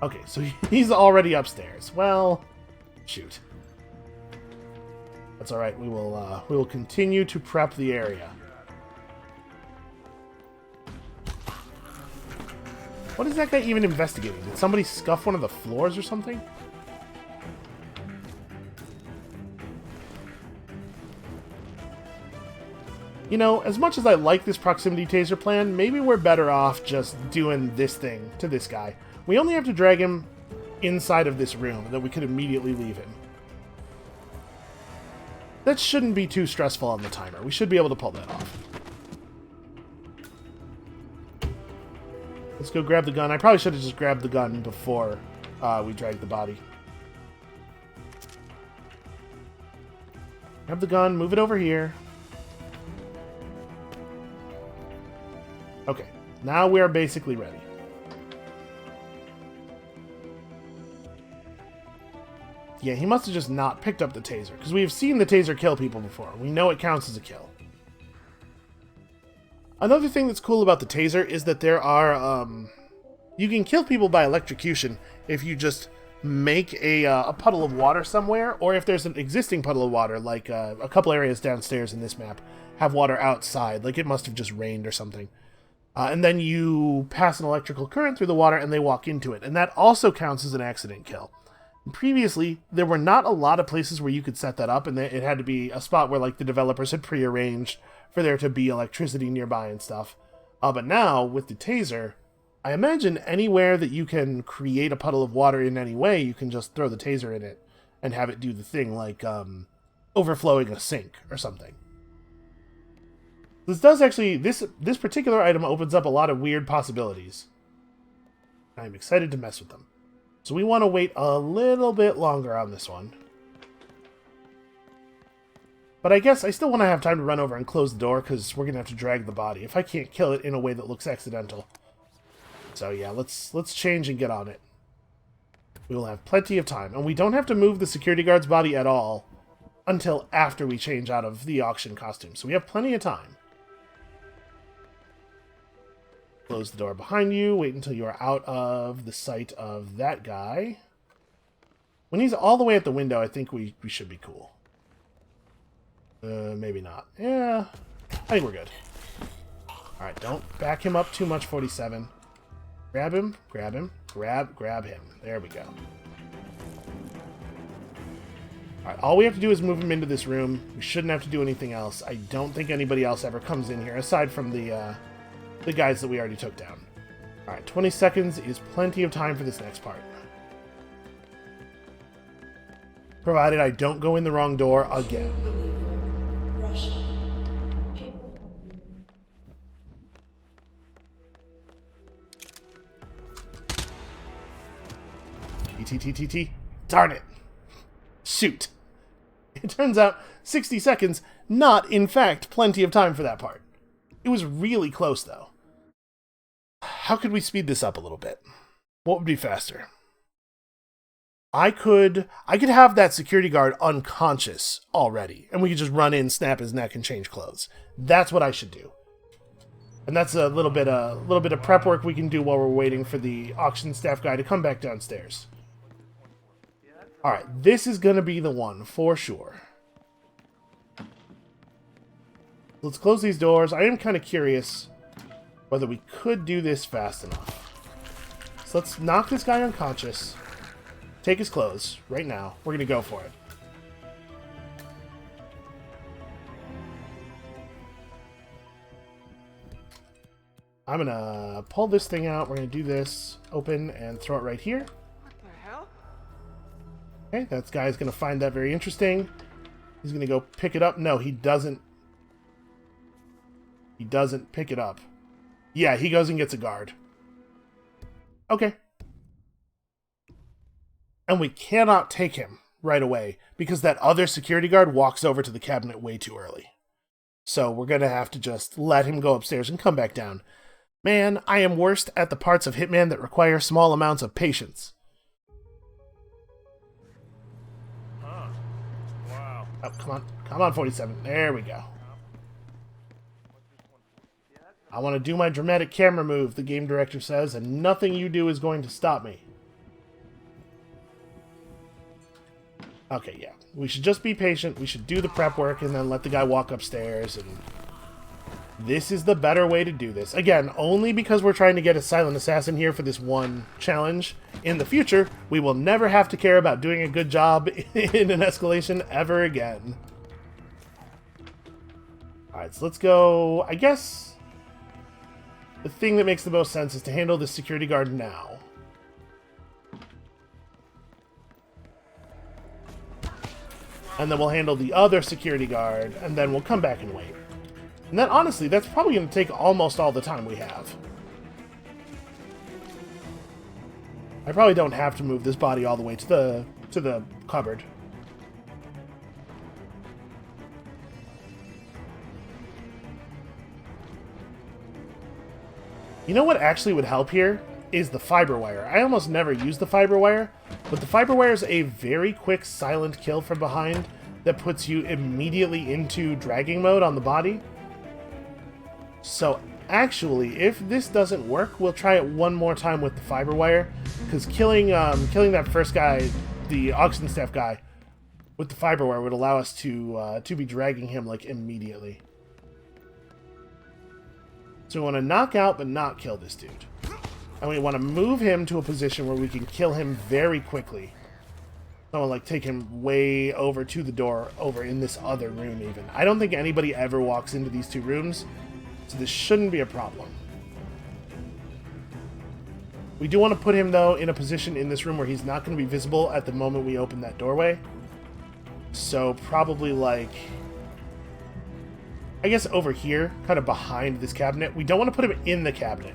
Okay, so he's already upstairs. Well, shoot. That's all right. We will continue to prep the area. What is that guy even investigating? Did somebody scuff one of the floors or something? You know, as much as I like this proximity taser plan, maybe we're better off just doing this thing to this guy. We only have to drag him inside of this room, and then we could immediately leave him. That shouldn't be too stressful on the timer. We should be able to pull that off. Let's go grab the gun. I probably should have just grabbed the gun before we dragged the body. Grab the gun, move it over here. Okay, now we are basically ready. Yeah, he must have just not picked up the taser, because we've seen the taser kill people before. We know it counts as a kill. Another thing that's cool about the taser is that there are, you can kill people by electrocution if you just make a puddle of water somewhere, or if there's an existing puddle of water, like a couple areas downstairs in this map have water outside, like it must have just rained or something. And then you pass an electrical current through the water and they walk into it, and that also counts as an accident kill. Previously, there were not a lot of places where you could set that up, and it had to be a spot where, like, the developers had prearranged for there to be electricity nearby and stuff. But now, with the taser, I imagine anywhere that you can create a puddle of water in any way, you can just throw the taser in it and have it do the thing, like overflowing a sink or something. This does actually, this particular item opens up a lot of weird possibilities. I'm excited to mess with them. So we want to wait a little bit longer on this one. But I guess I still want to have time to run over and close the door, because we're going to have to drag the body if I can't kill it in a way that looks accidental. So yeah, let's change and get on it. We will have plenty of time. And we don't have to move the security guard's body at all until after we change out of the auction costume. So we have plenty of time. Close the door behind you. Wait until you are out of the sight of that guy. When he's all the way at the window, I think we should be cool. Maybe not. Yeah, I think we're good. Alright, don't back him up too much, 47. Grab him, grab him, grab him. There we go. Alright, all we have to do is move him into this room. We shouldn't have to do anything else. I don't think anybody else ever comes in here, aside from the guys that we already took down. Alright, 20 seconds is plenty of time for this next part. Provided I don't go in the wrong door again. T. Darn it. Shoot. It turns out 60 seconds, not, in fact, plenty of time for that part. It was really close, though. How could we speed this up a little bit? What would be faster? I could have that security guard unconscious already, and we could just run in, snap his neck, and change clothes. That's what I should do. And that's a little bit of prep work we can do while we're waiting for the auction staff guy to come back downstairs. Alright, this is going to be the one, for sure. Let's close these doors. I am kind of curious whether we could do this fast enough. So let's knock this guy unconscious. Take his clothes right now. We're going to go for it. I'm going to pull this thing out. We're going to do this, open, and throw it right here. What the hell? Okay, that guy's going to find that very interesting. He's going to go pick it up. No, he doesn't. He doesn't pick it up. Yeah, he goes and gets a guard. Okay. And we cannot take him right away because that other security guard walks over to the cabinet way too early. So we're going to have to just let him go upstairs and come back down. Man, I am worst at the parts of Hitman that require small amounts of patience. Huh. Wow. Oh, come on. Come on, 47. There we go. I want to do my dramatic camera move, the game director says, and nothing you do is going to stop me. Okay, yeah. We should just be patient. We should do the prep work and then let the guy walk upstairs. And this is the better way to do this. Again, only because we're trying to get a silent assassin here for this one challenge. In the future, we will never have to care about doing a good job in an escalation ever again. Alright, so let's go... I guess the thing that makes the most sense is to handle the security guard now. And then we'll handle the other security guard, and then we'll come back and wait. And then, honestly, that's probably going to take almost all the time we have. I probably don't have to move this body all the way to the cupboard. You know what actually would help here? Is the fiber wire. I almost never use the fiber wire, but the fiber wire is a very quick silent kill from behind that puts you immediately into dragging mode on the body. So actually, if this doesn't work, we'll try it one more time with the fiber wire, because killing that first guy, the oxygen staff guy, with the fiber wire would allow us to be dragging him like immediately. So we want to knock out but not kill this dude. And we want to move him to a position where we can kill him very quickly. I want to like take him way over to the door, over in this other room even. I don't think anybody ever walks into these two rooms, so this shouldn't be a problem. We do want to put him, though, in a position in this room where he's not going to be visible at the moment we open that doorway. So probably like... I guess over here, kind of behind this cabinet. We don't want to put him in the cabinet,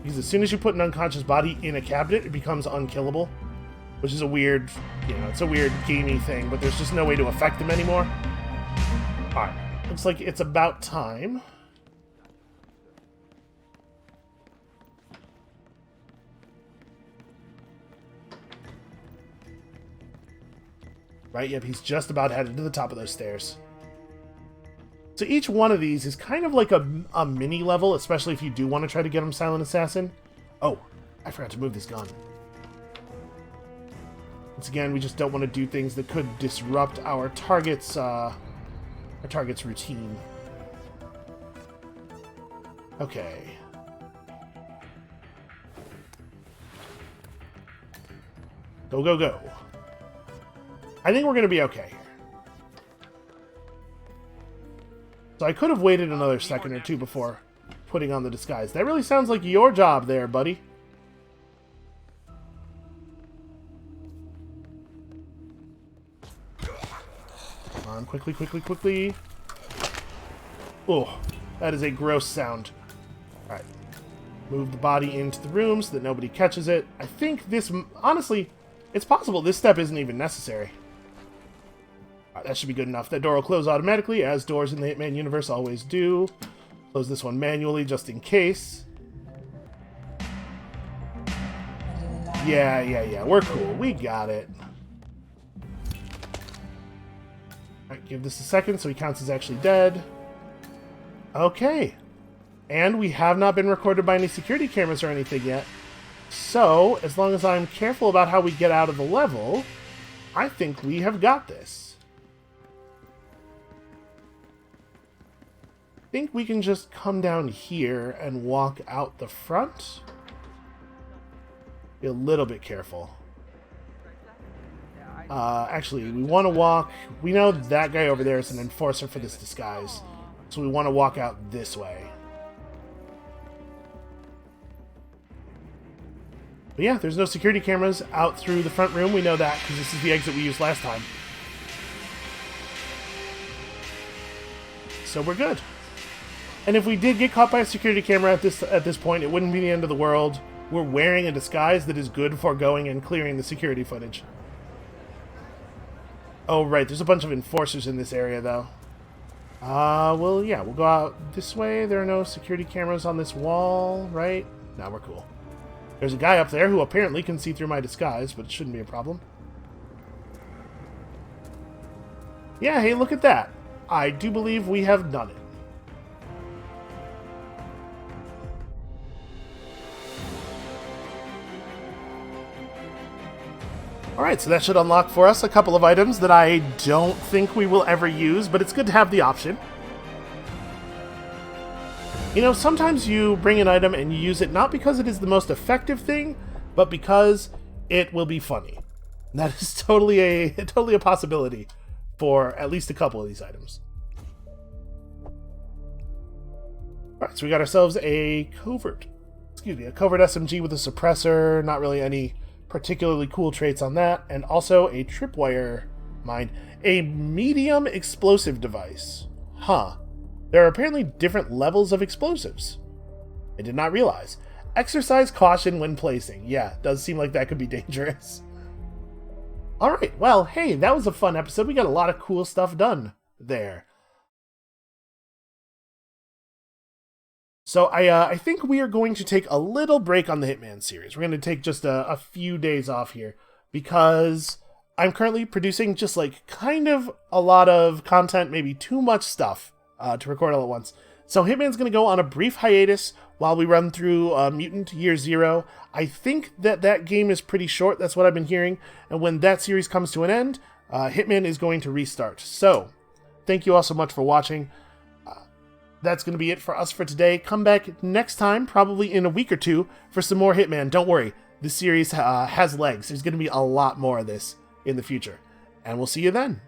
because as soon as you put an unconscious body in a cabinet, it becomes unkillable. Which is a weird, it's a weird gamey thing, but there's just no way to affect him anymore. Alright, looks like it's about time. Right, yep, he's just about headed to the top of those stairs. So each one of these is kind of like a mini level, especially if you do want to try to get him Silent Assassin. Oh, I forgot to move this gun. Once again, we just don't want to do things that could disrupt our target's routine. Okay. Go, go, go. I think we're going to be okay here. So I could have waited another second or two before putting on the disguise. That really sounds like your job there, buddy. Come on, quickly, quickly, quickly. Oh, that is a gross sound. Alright. Move the body into the room so that nobody catches it. I think this, honestly, it's possible this step isn't even necessary. Alright, that should be good enough. That door will close automatically, as doors in the Hitman universe always do. Close this one manually, just in case. Yeah. We're cool. We got it. Alright, give this a second so he counts as actually dead. Okay. And we have not been recorded by any security cameras or anything yet. So, as long as I'm careful about how we get out of the level, I think we have got this. I think we can just come down here and walk out the front. Be a little bit careful. Actually, we want to walk... We know that guy over there is an enforcer for this disguise. So we want to walk out this way. But yeah, there's no security cameras out through the front room. We know that because this is the exit we used last time. So we're good. And if we did get caught by a security camera at this point, it wouldn't be the end of the world. We're wearing a disguise that is good for going and clearing the security footage. Oh, right, there's a bunch of enforcers in this area, though. Well, yeah, we'll go out this way. There are no security cameras on this wall, right? No, we're cool. There's a guy up there who apparently can see through my disguise, but it shouldn't be a problem. Yeah, hey, look at that. I do believe we have done it. Alright, so that should unlock for us a couple of items that I don't think we will ever use, but it's good to have the option. You know, sometimes you bring an item and you use it not because it is the most effective thing, but because it will be funny. And that is totally a possibility for at least a couple of these items. Alright, so we got ourselves a covert SMG with a suppressor, not really any particularly cool traits on that, and also a tripwire mine. A medium explosive device. Huh. There are apparently different levels of explosives. I did not realize. Exercise caution when placing. Yeah, does seem like that could be dangerous. Alright, well, hey, that was a fun episode. We got a lot of cool stuff done there. So I think we are going to take a little break on the Hitman series. We're going to take just a few days off here because I'm currently producing just like kind of a lot of content, maybe too much stuff to record all at once. So Hitman's going to go on a brief hiatus while we run through Mutant Year Zero. I think that game is pretty short. That's what I've been hearing. And when that series comes to an end, Hitman is going to restart. So thank you all so much for watching. That's going to be it for us for today. Come back next time, probably in a week or two, for some more Hitman. Don't worry, this series has legs. There's going to be a lot more of this in the future. And we'll see you then.